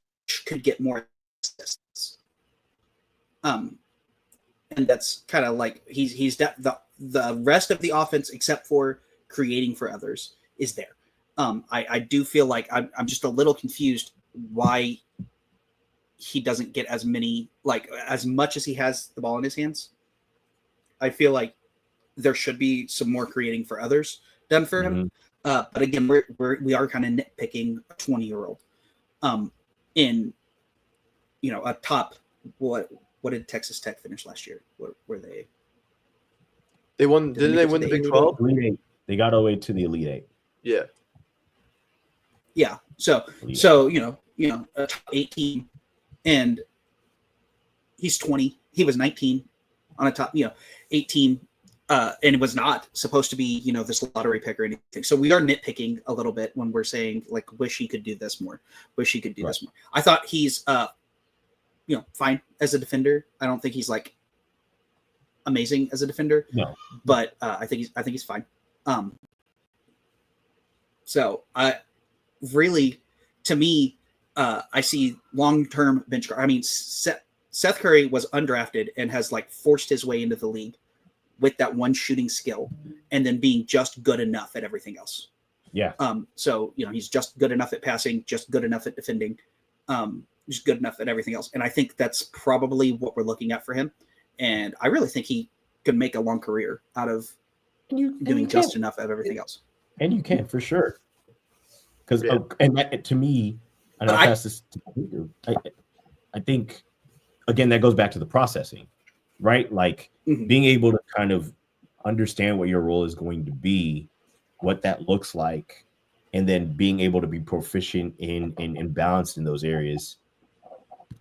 S1: could get more assists. And that's kind of like he's the rest of the offense, except for creating for others, is there. I do feel like I'm just a little confused why he doesn't get as much as he has the ball in his hands. I feel like there should be some more creating for others done for him. But again, we are kind of nitpicking a 20-year-old in a top. What did Texas Tech finish last year? What were they?
S3: They won. Didn't they win the Big 12?
S2: Elite 8. They got all the way to the Elite 8.
S3: Yeah.
S1: Yeah. So a top 18, and he's 20. He was 19 on a top 18, and it was not supposed to be this lottery pick or anything. So we are nitpicking a little bit when we're saying like, wish he could do this more. Wish he could do this more. I thought he's fine as a defender. I don't think he's like amazing as a defender.
S2: No.
S1: But I think he's fine. So I really, to me, I see long-term bench guard. I mean, Seth Curry was undrafted and has like forced his way into the league with that one shooting skill, and then being just good enough at everything else.
S2: Yeah.
S1: So he's just good enough at passing, just good enough at defending, just good enough at everything else. And I think that's probably what we're looking at for him. And I really think he could make a long career out of doing just enough of everything else.
S2: And you can, for sure. Because and that, to me, and I'll pass this to Peter. I think, again, that goes back to the processing, right? Like being able to kind of understand what your role is going to be, what that looks like, and then being able to be proficient in balanced in those areas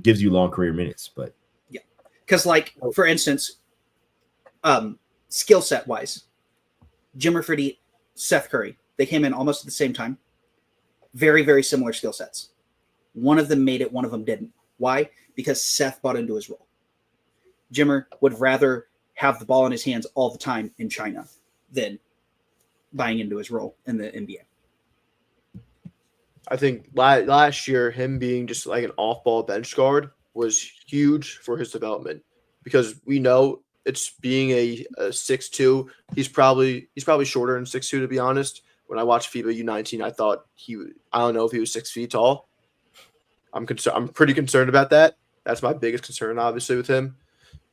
S2: gives you long career minutes. But
S1: yeah, because like for instance, skill set wise, Jim Rafferty, Seth Curry, they came in almost at the same time. Very, very similar skill sets. One of them made it, one of them didn't. Why? Because Seth bought into his role. Jimmer would rather have the ball in his hands all the time in China than buying into his role in the NBA.
S3: I think last year, him being just like an off-ball bench guard was huge for his development, because we know it's being a 6'2". He's probably shorter than 6'2", to be honest. When I watched FIBA U19, I thought I don't know if he was 6 feet tall. I'm pretty concerned about that. That's my biggest concern, obviously, with him.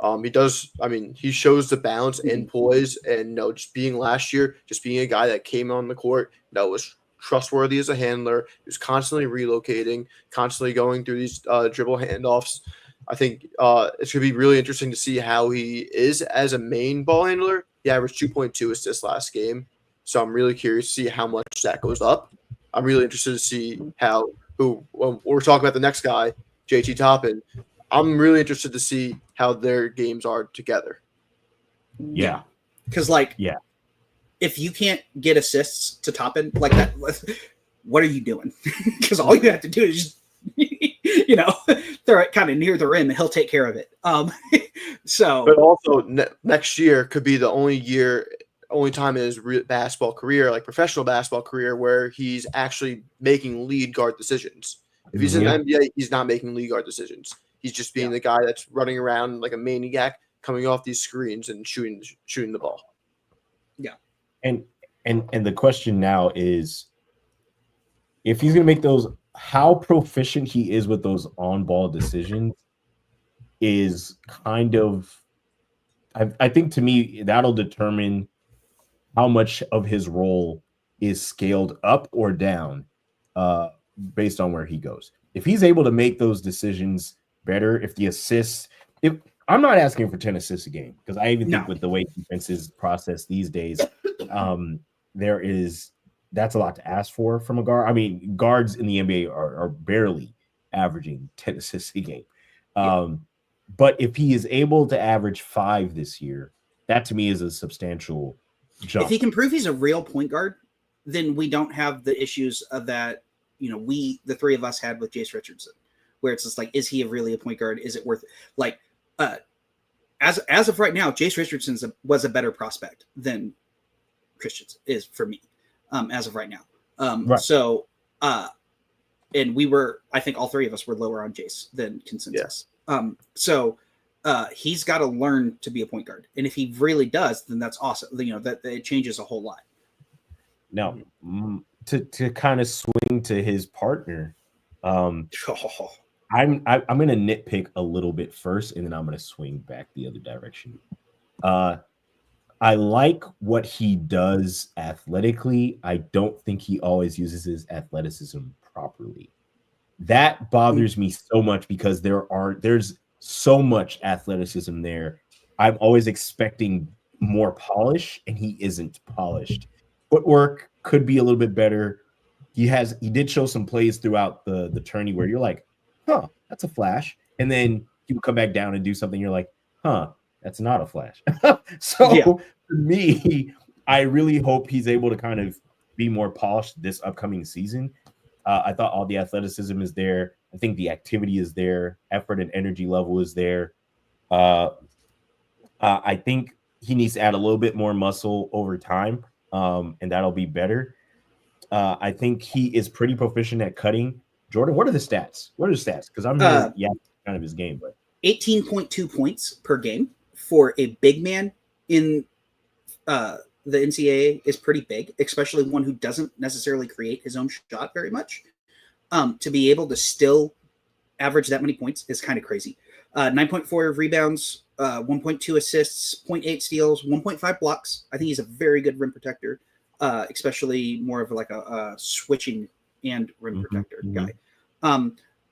S3: He shows the balance and poise, and just being last year, just being a guy that came on the court that was trustworthy as a handler. He was constantly relocating, constantly going through these dribble handoffs. I think it's going to be really interesting to see how he is as a main ball handler. He averaged 2.2 assists last game. So I'm really curious to see how much that goes up. I'm really interested to see when we're talking about the next guy, JT Toppin. I'm really interested to see how their games are together.
S2: Yeah.
S1: Because, if you can't get assists to Toppin like that, what are you doing? Because all you have to do is just, throw it kind of near the rim and he'll take care of it. But
S3: also next year could be the only time in his basketball career, like professional basketball career, where he's actually making lead guard decisions. If he's in the NBA, he's not making lead guard decisions. He's just being the guy that's running around like a maniac, coming off these screens and shooting the ball.
S1: Yeah.
S2: And the question now is, if he's going to make those, how proficient he is with those on-ball decisions is kind of, I think to me, that'll determine how much of his role is scaled up or down based on where he goes. If he's able to make those decisions better, if the assists, I'm not asking for 10 assists a game, because I even think with the way defenses process these days, that's a lot to ask for from a guard. I mean, guards in the NBA are barely averaging 10 assists a game. But if he is able to average 5 this year, that to me is a substantial jump.
S1: If he can prove he's a real point guard, then we don't have the issues of that, the three of us had with Jace Richardson, where it's just like, is he really a point guard? Is it worth it? Like, as of right now, Jace Richardson was a better prospect than Christians is for me, as of right now.
S2: Right.
S1: So, and I think all three of us were lower on Jace than consensus. He's got to learn to be a point guard, and if he really does, then that's awesome. That it changes a whole lot.
S2: Now, to kind of swing to his partner, I'm going to nitpick a little bit first, and then I'm going to swing back the other direction. I like what he does athletically. I don't think he always uses his athleticism properly. That bothers me so much, because there's so much athleticism there. I'm always expecting more polish, and he isn't polished. Footwork could be a little bit better. He did show some plays throughout the tourney where you're like, huh, that's a flash. And then he would come back down and do something. You're like, huh, that's not a flash. For me, I really hope he's able to kind of be more polished this upcoming season. I thought all the athleticism is there. I think the activity is there. Effort and energy level is there. I think he needs to add a little bit more muscle over time, and that'll be better. I think he is pretty proficient at cutting. Jordan, what are the stats? Because I'm kind of his game, but
S1: 18.2 points per game for a big man in the NCAA is pretty big, especially one who doesn't necessarily create his own shot very much. To be able to still average that many points is kind of crazy. 9.4 rebounds, 1.2 assists, 0.8 steals, 1.5 blocks. I think he's a very good rim protector, especially more of like a switching and rim protector guy.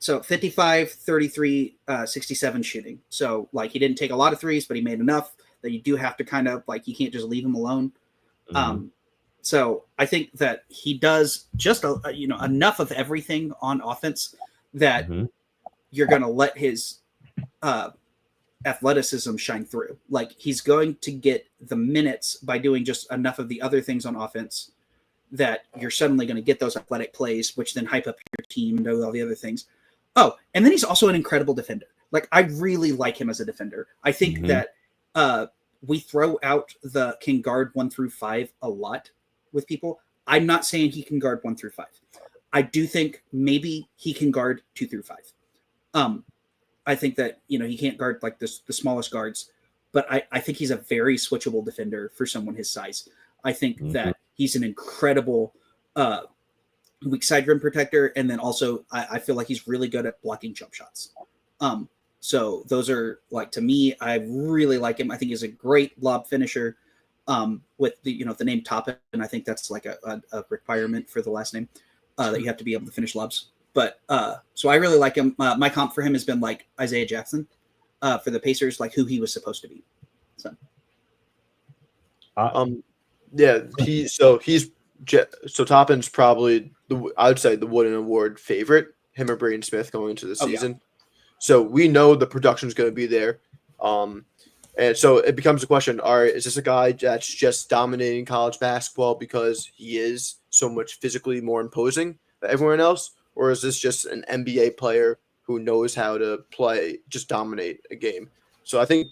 S1: So 55, 33, 67 shooting. So like he didn't take a lot of threes, but he made enough that you do have to kind of like, you can't just leave him alone. So I think that he does just enough of everything on offense that you're going to let his athleticism shine through. Like he's going to get the minutes by doing just enough of the other things on offense that you're suddenly going to get those athletic plays, which then hype up your team and do all the other things. Oh, and then he's also an incredible defender. Like I really like him as a defender. I think that we throw out the can guard 1 through 5 a lot with people. I'm not saying he can guard 1 through 5. I do think maybe he can guard 2 through 5. I think that, he can't guard like the smallest guards, but I think he's a very switchable defender for someone his size. I think that he's an incredible weak side rim protector. And then also I feel like he's really good at blocking jump shots. So those are like, to me, I really like him. I think he's a great lob finisher with the name Toppin. And I think that's like a requirement for the last name that you have to be able to finish lobs. But so I really like him. My comp for him has been like Isaiah Jackson for the Pacers, like who he was supposed to be. So,
S3: so Toppin's probably I would say the Wooden Award favorite. Him or Braden Smith going into the season. Yeah. So we know the production is going to be there. And so it becomes a question: is this a guy that's just dominating college basketball because he is so much physically more imposing than everyone else? Or is this just an NBA player who knows how to play, just dominate a game? So I think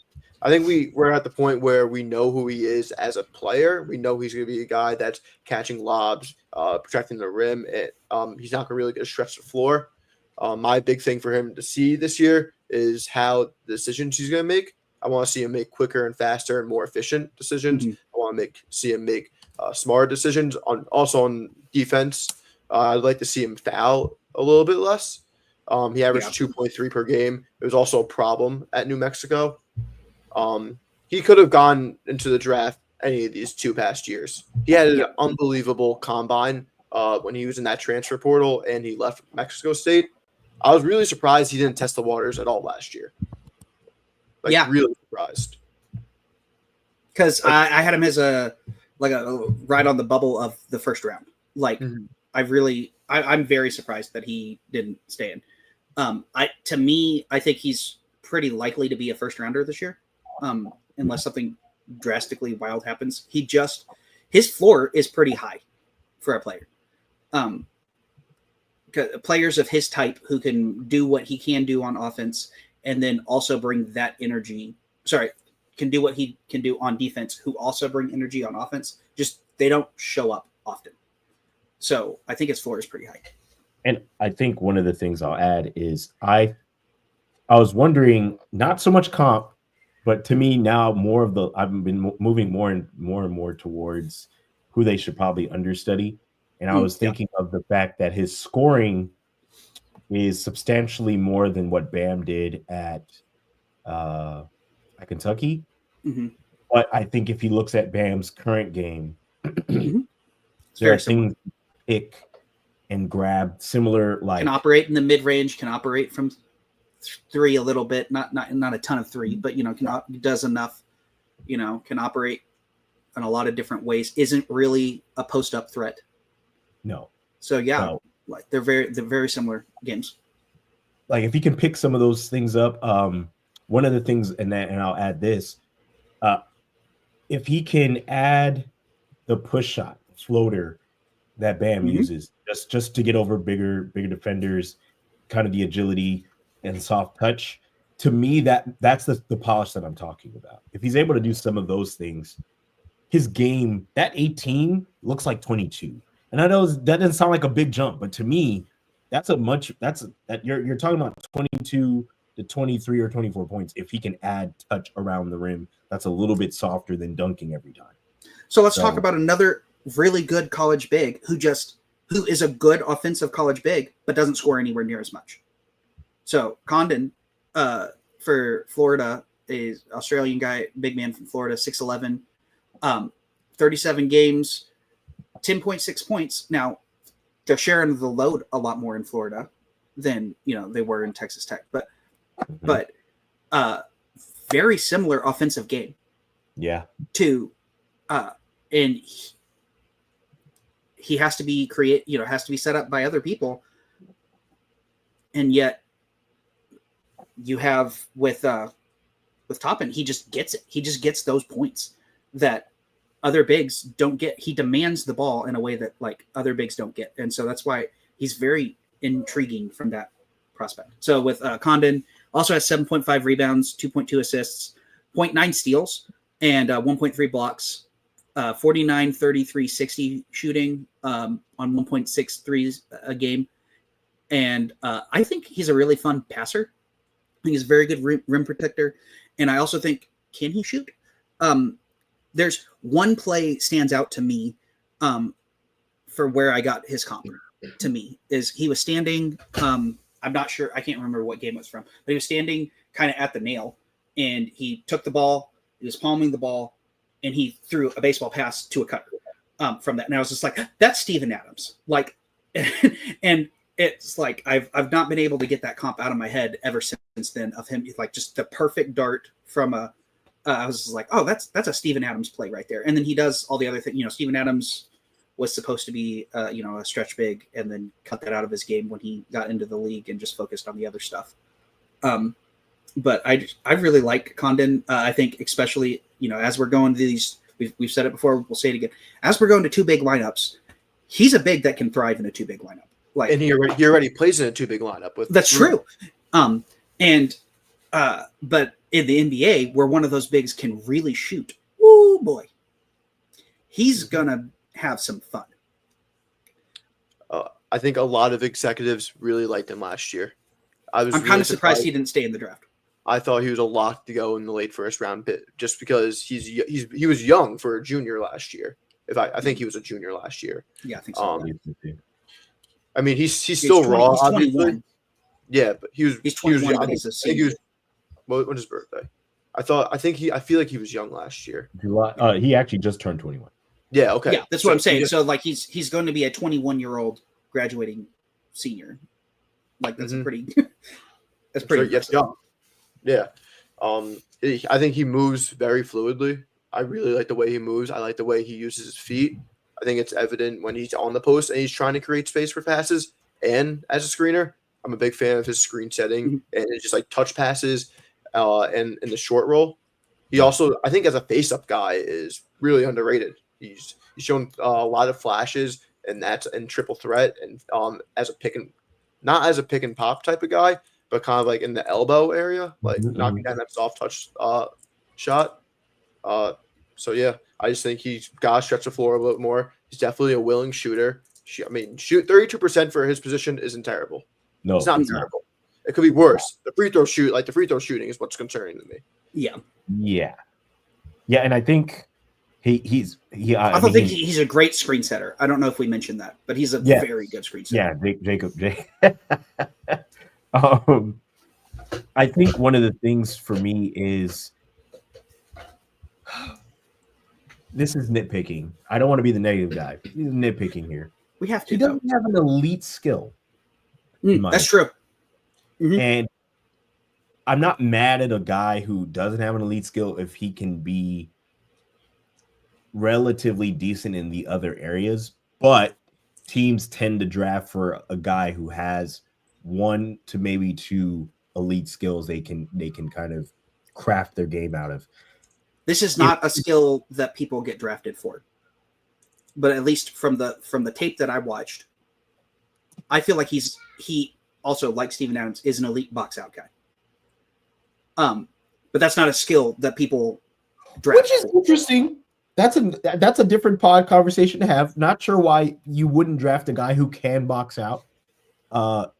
S3: we're at the point where we know who he is as a player. We know he's going to be a guy that's catching lobs, protecting the rim. He's not going to really get to stretch the floor. My big thing for him to see this year is how the decisions he's going to make. I want to see him make quicker and faster and more efficient decisions. I want to see him make smarter decisions on defense. I'd like to see him foul a little bit less. He averaged 2.3 per game. It was also a problem at New Mexico. He could have gone into the draft any of these 2 past years. He had an unbelievable combine when he was in that transfer portal and he left Mexico State. I was really surprised he didn't test the waters at all last year. Really surprised.
S1: Because I had him as a right on the bubble of the first round. Like I'm very surprised that he didn't stay in. To me, I think he's pretty likely to be a first rounder this year, unless something drastically wild happens. His floor is pretty high for a player. Players of his type who can do what he can do on offense and then also bring that energy. Can do what he can do on defense, who also bring energy on offense. Just they don't show up often. So I think his floor is pretty high.
S2: And I think one of the things I'll add is I was wondering, not so much comp, but to me now I've been moving more and more towards who they should probably understudy. And I was thinking of the fact that his scoring is substantially more than what Bam did at Kentucky. But I think if he looks at Bam's current game, there are things pick and grab similar, like
S1: can operate in the mid range, can operate from 3 a little bit, not a ton of 3, but does enough, can operate in a lot of different ways. Isn't really a post up threat.
S2: No.
S1: So like they're very similar games.
S2: Like if he can pick some of those things up, one of the things, and I'll add this, if he can add the push shot floater that Bam uses just to get over bigger defenders, kind of the agility and soft touch. To me, that's the polish that I'm talking about. If he's able to do some of those things, his game, that 18 looks like 22. And I know that doesn't sound like a big jump, but to me, you're talking about 22 to 23 or 24 points. If he can add touch around the rim, that's a little bit softer than dunking every time.
S1: So let's talk about another really good college big who is a good offensive college big, but doesn't score anywhere near as much. So Condon for Florida is Australian guy, big man from Florida, 6'11", 37 games, 10.6 points. Now they're sharing the load a lot more in Florida than they were in Texas Tech, but very similar offensive game.
S2: Yeah.
S1: To and he has to be has to be set up by other people, and yet you have with Toppin, he just gets it. He just gets those points that other bigs don't get. He demands the ball in a way that like other bigs don't get, and so that's why he's very intriguing from that prospect. So with Condon, also has 7.5 rebounds, 2.2 assists, 0.9 steals, and 1.3 blocks, 49, 33, 60 shooting on 1.6 threes a game. And I think he's a really fun passer. I think he's a very good rim protector. And I also think, can he shoot? There's one play stands out to me for where I got his comp to me is he was standing. I'm not sure. I can't remember what game it was from, but he was standing kind of at the nail and he took the ball. He was palming the ball and he threw a baseball pass to a cutter from that. And I was just like, that's Steven Adams. Like, and it's like, I've not been able to get that comp out of my head ever since then of him. Like just the perfect dart from I was just like, oh, that's a Steven Adams play right there. And then he does all the other things. Steven Adams was supposed to be, a stretch big and then cut that out of his game when he got into the league and just focused on the other stuff. But I really like Condon. I think especially, as we're going to these, we've said it before, we'll say it again. As we're going to two big lineups, he's a big that can thrive in a two big lineup. Like,
S3: and he already plays in a two big lineup with.
S1: That's true. But in the NBA, where one of those bigs can really shoot, oh boy, he's gonna have some fun.
S3: I think a lot of executives really liked him last year. I'm
S1: kind of surprised he didn't stay in the draft.
S3: I thought he was a lock to go in the late first round bit, just because he was young for a junior last year. I think he was a junior last year.
S1: Yeah, I think so.
S3: I mean, he's still 20, raw.
S1: He's 21.
S3: Yeah, but he's
S1: 21. But he's a senior.
S3: When's his birthday? I feel like he was young last year.
S2: July. He actually just turned 21.
S3: Yeah. Okay.
S1: Yeah, that's what I'm saying. So like he's going to be a 21-year-old graduating senior. Like that's pretty. That's pretty.
S3: Yes, young. Yeah. I think he moves very fluidly. I really like the way he moves. I like the way he uses his feet. I think it's evident when he's on the post and he's trying to create space for passes. And as a screener, I'm a big fan of his screen setting and it's just like touch passes and in the short roll. He also, I think, as a face-up guy, is really underrated. He's shown a lot of flashes, and that's in triple threat and as a not as a pick and pop type of guy, but kind of like in the elbow area, like knocking down that soft touch shot. So yeah, I just think he's got to stretch the floor a little bit more. He's definitely a willing shooter. Shoot 32% for his position isn't terrible.
S2: No,
S3: it's not terrible. It could be worse. The free throw shooting is what's concerning to me.
S2: Yeah, and I think he's
S1: I think he's a great screen setter. I don't know if we mentioned that, but he's a very good screen setter.
S2: Yeah, Jacob. I think one of the things for me is this is nitpicking. I don't want to be the negative guy. He's nitpicking here.
S1: We have to.
S2: He doesn't have an elite skill.
S1: That's true.
S2: And I'm not mad at a guy who doesn't have an elite skill if he can be relatively decent in the other areas, but teams tend to draft for a guy who has one to maybe two elite skills they can kind of craft their game out of.
S1: This is not a skill that people get drafted for. But at least from the tape that I watched, I feel like he also, like Steven Adams, is an elite box out guy. But that's not a skill that people draft.
S2: Which is interesting. That's a different pod conversation to have. Not sure why you wouldn't draft a guy who can box out,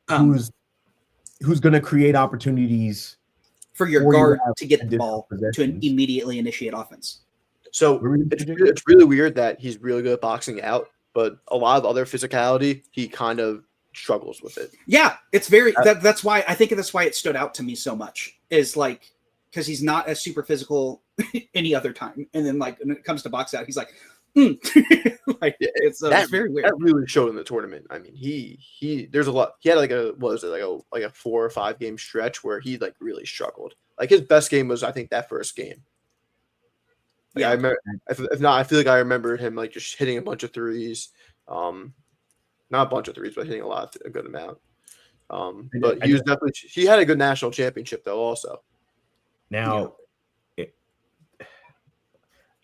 S2: who's going to create opportunities
S1: for your guard to get the ball to immediately initiate offense.
S3: So it's really weird that he's really good at boxing out, but a lot of other physicality, he kind of struggles with it.
S1: Yeah, it's very that's why it stood out to me so much, is like, because he's not as super physical any other time, and then like when it comes to box out, he's like, Like, it's very weird.
S3: That really showed in the tournament. I mean, there's a lot. He had like a 4 or 5 game stretch where he like really struggled. Like his best game was, I think, that first game. Like,
S1: Yeah.
S3: I remember. If not, I feel like I remembered him like just hitting a bunch of threes. Not a bunch of threes, but hitting a good amount. But he had a good national championship though. Also,
S2: now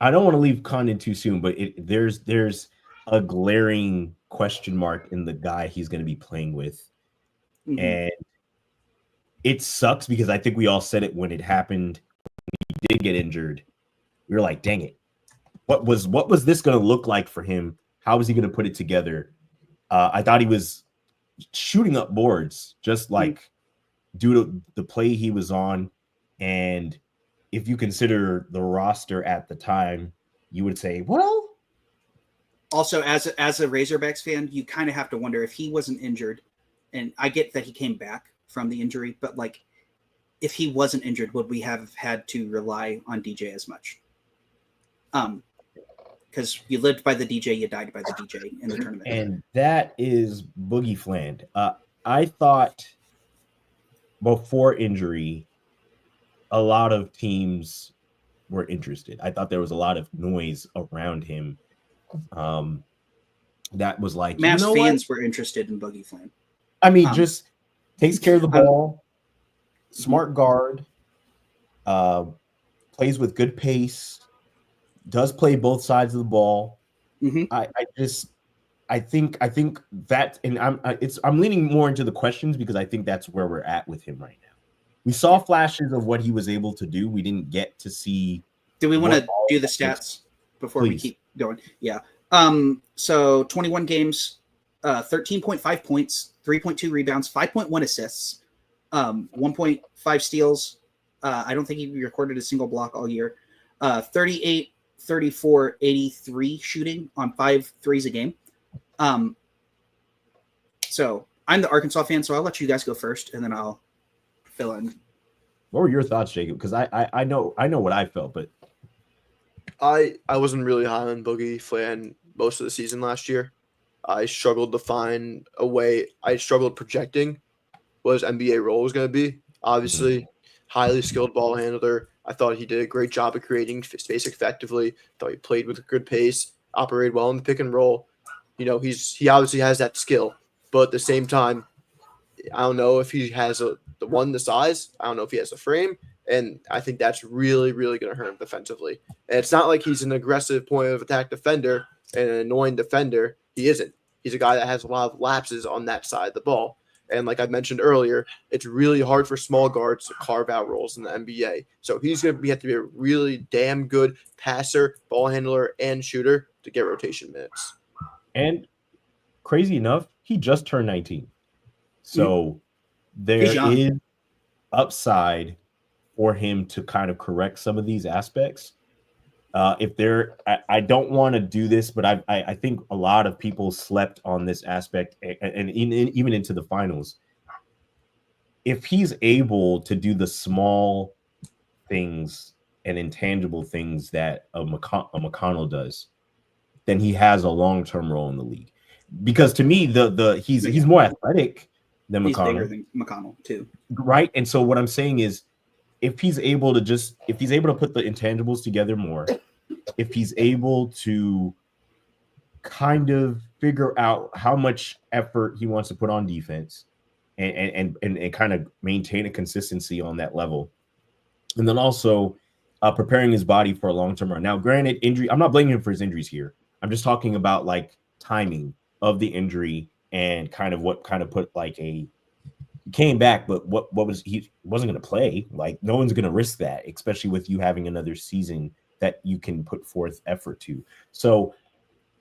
S2: I don't want to leave Condon too soon, but there's a glaring question mark in the guy he's going to be playing with, and it sucks because I think we all said it when it happened. When he did get injured, we were like, "Dang it! What was this going to look like for him? How was he going to put it together?" I thought he was shooting up boards just like due to the play he was on, and if you consider the roster at the time, you would say, well.
S1: Also, as a Razorbacks fan, you kind of have to wonder if he wasn't injured, and I get that he came back from the injury, but like, if he wasn't injured, would we have had to rely on DJ as much? Because you lived by the DJ, you died by the DJ in the tournament.
S2: And that is Boogie Fland. I thought before injury, a lot of teams were interested. I thought there was a lot of noise around him. That was like,
S1: Mass fans were interested in Boogie Fland.
S2: I mean, just takes care of the ball, smart guard, plays with good pace, does play both sides of the ball. I think that, and I'm leaning more into the questions because I think that's where we're at with him right now. We saw flashes of what he was able to do. We didn't get to see.
S1: Do we want to do the stats before we keep going? Yeah. So 21 games, 13.5 points, 3.2 rebounds, 5.1 assists, 1.5 steals. I don't think he recorded a single block all year. 38, 34, 83 shooting on 5 threes a game. So I'm the Arkansas fan, so I'll let you guys go first, and then I'll fill in.
S2: What were your thoughts, Jacob? Because I know what I felt, but
S3: I wasn't really high on Boogie Fland most of the season last year. I struggled to find a way. I struggled projecting what his NBA role was going to be. Obviously, highly skilled ball handler. I thought he did a great job of creating space effectively. Thought he played with a good pace, operated well in the pick and roll. You know, he obviously has that skill, but at the same time, I don't know if he has the size. I don't know if he has the frame, and I think that's really, really going to hurt him defensively. And it's not like he's an aggressive point of attack defender and an annoying defender. He isn't. He's a guy that has a lot of lapses on that side of the ball. And like I mentioned earlier, it's really hard for small guards to carve out roles in the NBA. So he's going to have to be a really damn good passer, ball handler, and shooter to get rotation minutes.
S2: And crazy enough, he just turned 19. So there is upside for him to kind of correct some of these aspects. I don't want to do this, but I think a lot of people slept on this aspect, and even into the finals. If he's able to do the small things and intangible things that a McConnell does, then he has a long-term role in the league. Because to me, he's more athletic than McConnell. He's bigger than
S1: McConnell too,
S2: right? And so what I'm saying is, if he's able to put the intangibles together more, if he's able to kind of figure out how much effort he wants to put on defense and kind of maintain a consistency on that level, and then also preparing his body for a long-term run. Now, granted, injury, I'm not blaming him for his injuries here. I'm just talking about like timing of the injury and kind of what kind of put like he came back, but what was he wasn't going to play. Like no one's going to risk that, especially with you having another season that you can put forth effort to. So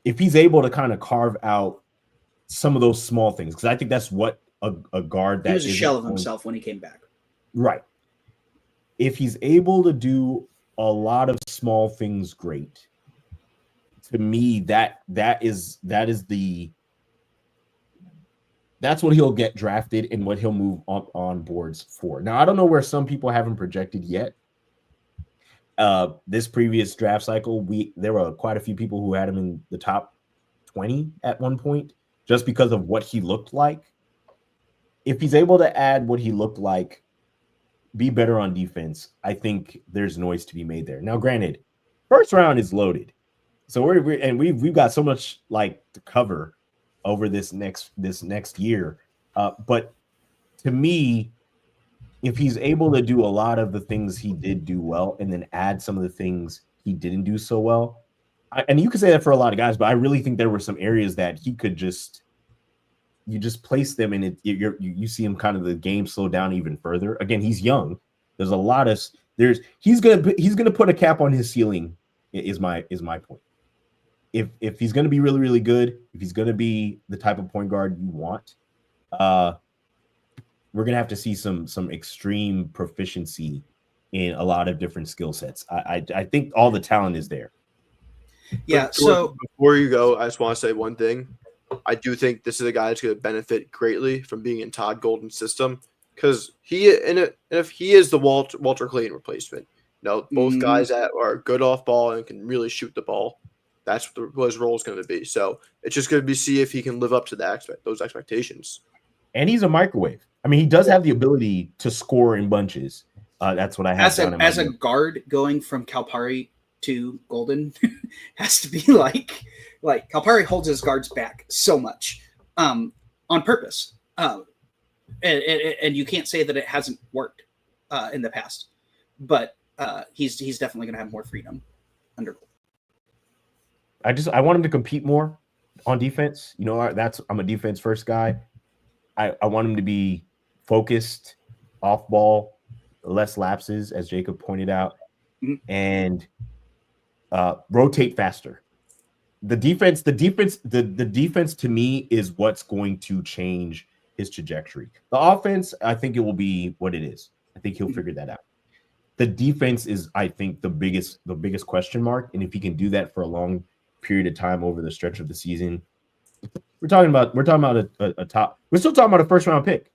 S2: if he's able to kind of carve out some of those small things, because I think that's what a guard that
S1: he was a shell of himself when he came back.
S2: Right. If he's able to do a lot of small things great, to me, that's what he'll get drafted and what he'll move up on boards for. Now, I don't know where some people haven't projected yet, This previous draft cycle, there were quite a few people who had him in the top 20 at one point, just because of what he looked like. If he's able to add what he looked like, be better on defense, I think there's noise to be made there. Now, granted, first round is loaded, so we've got so much like to cover over this next year. But to me, if he's able to do a lot of the things he did do well, and then add some of the things he didn't do so well, and you could say that for a lot of guys, but I really think there were some areas that he could just place them in. You see him kind of the game slow down even further. Again, he's young. There's a lot of he's gonna put a cap on his ceiling. Is my point. If he's gonna be really really good, if he's gonna be the type of point guard you want, we're gonna have to see some extreme proficiency in a lot of different skill sets. I think all the talent is there.
S1: Yeah. So
S3: before you go, I just want to say one thing. I do think this is a guy that's going to benefit greatly from being in Todd Golden's system, because if he is the Walter Clayton replacement, both guys that are good off ball and can really shoot the ball. That's what his role is going to be. So it's just going to be see if he can live up to those expectations.
S2: And he's a microwave. I mean, he does have the ability to score in bunches. That's what I have
S1: as a guard going from Calipari to Golden has to be like Calipari holds his guards back so much on purpose. And you can't say that it hasn't worked in the past, but he's definitely going to have more freedom under Golden.
S2: I want him to compete more on defense. I'm a defense first guy. I want him to be focused, off ball, less lapses, as Jacob pointed out, and rotate faster. The defense to me is what's going to change his trajectory. The offense, I think it will be what it is. I think he'll figure that out. The defense is, I think, the biggest question mark, and if he can do that for a long period of time over the stretch of the season, we're talking about a top. We're still talking about a first round pick,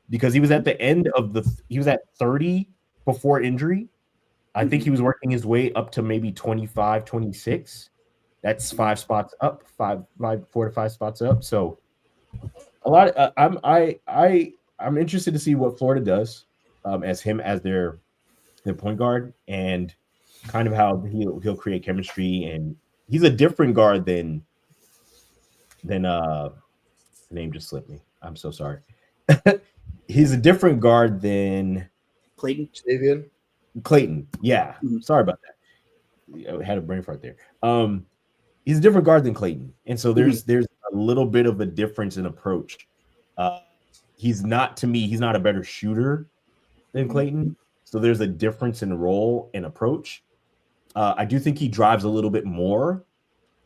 S2: because he was at the end of he was at 30 before injury. I think he was working his way up to maybe 25, 26. That's 5 spots up, 4 to 5 spots up. So a lot. I'm interested to see what Florida does as their point guard, and kind of how he'll create chemistry. And he's a different guard than the name just slipped me. I'm so sorry. He's a different guard than Clayton. Yeah. Sorry about that. I had a brain fart there. He's a different guard than Clayton. And so there's a little bit of a difference in approach. He's not a better shooter than Clayton. So there's a difference in role and approach. I do think he drives a little bit more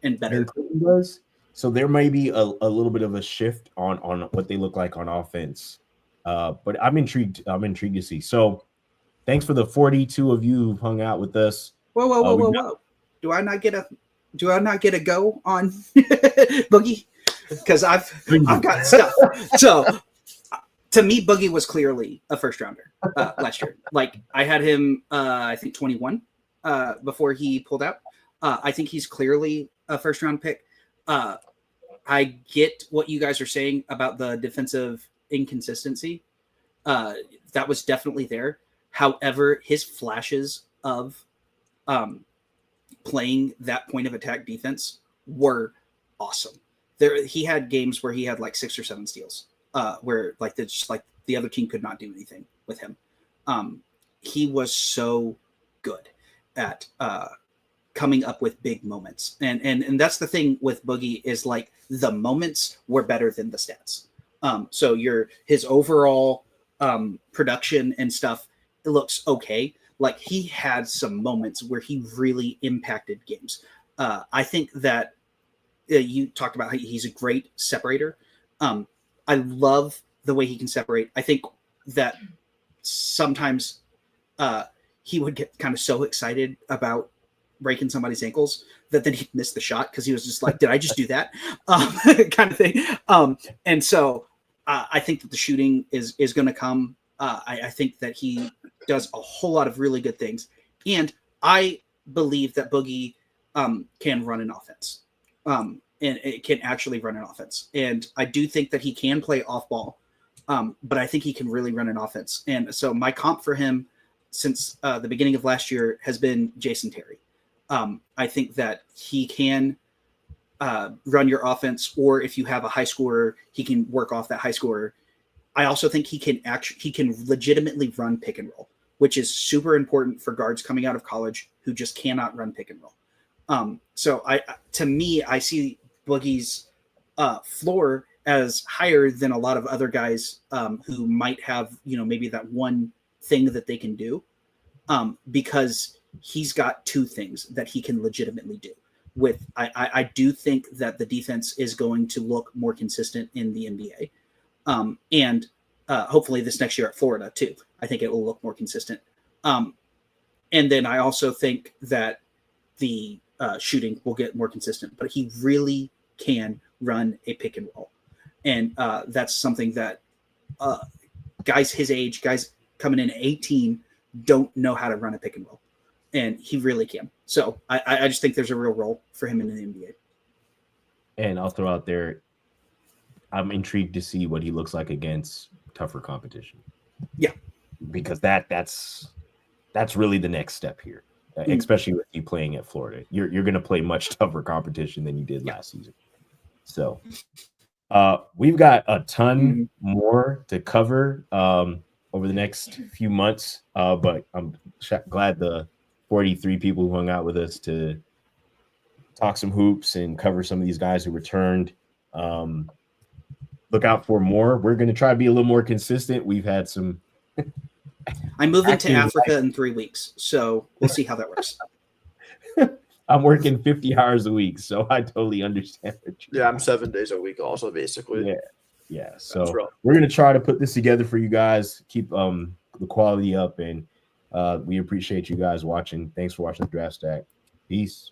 S1: and better
S2: than Clayton does. So there may be a little bit of a shift on what they look like on offense. But I'm intrigued to see. So thanks for the 42 of you who've hung out with us.
S1: Whoa. Do I not get a go on Boogie? Because I've got stuff. So to me, Boogie was clearly a first rounder last year. Like, I had him, I think 21 before he pulled out. I think he's clearly a first round pick. I get what you guys are saying about the defensive inconsistency. That was definitely there. However, his flashes of playing that point of attack defense were awesome. He had games where he had like 6 or 7 steals, where the other team could not do anything with him. He was so good at coming up with big moments, and that's the thing with Boogie, is like the moments were better than the stats. So his overall production and stuff, it looks okay. Like, he had some moments where he really impacted games. I think that you talked about how he's a great separator. I love the way he can separate. I think that sometimes he would get kind of so excited about breaking somebody's ankles that then he'd miss the shot, because he was just like, did I just do that? Kind of thing. And so I think that the shooting is going to come. I think that he does a whole lot of really good things. And I believe that Boogie can run an offense, and it can actually run an offense. And I do think that he can play off ball, but I think he can really run an offense. And so my comp for him since the beginning of last year has been Jason Terry. I think that he can run your offense, or if you have a high scorer, he can work off that high scorer. I also think he can legitimately run pick and roll, which is super important for guards coming out of college who just cannot run pick and roll. So to me, I see Boogie's floor as higher than a lot of other guys who might have, maybe that one thing that they can do, because he's got two things that he can legitimately do. I do think that the defense is going to look more consistent in the NBA. And hopefully this next year at Florida too. I think it will look more consistent. And then I also think that the shooting will get more consistent, but he really can run a pick and roll. And that's something that guys his age, guys coming in at 18, don't know how to run a pick and roll. And he really can. So I just think there's a real role for him in the NBA.
S2: And I'll throw out there, I'm intrigued to see what he looks like against tougher competition.
S1: Yeah.
S2: Because that's really the next step here, especially with you playing at Florida. You're going to play much tougher competition than you did last season. So we've got a ton more to cover over the next few months, but I'm glad the 43 people who hung out with us to talk some hoops and cover some of these guys who returned. Look out for more. We're going to try to be a little more consistent. We've had some.
S1: I'm moving to Africa in 3 weeks, so we'll see how that works.
S2: I'm working 50 hours a week, so I totally understand.
S3: Yeah, I'm 7 days a week also, basically.
S2: Yeah. So we're going to try to put this together for you guys, keep the quality up, and we appreciate you guys watching. Thanks for watching the Draft Stack. Peace.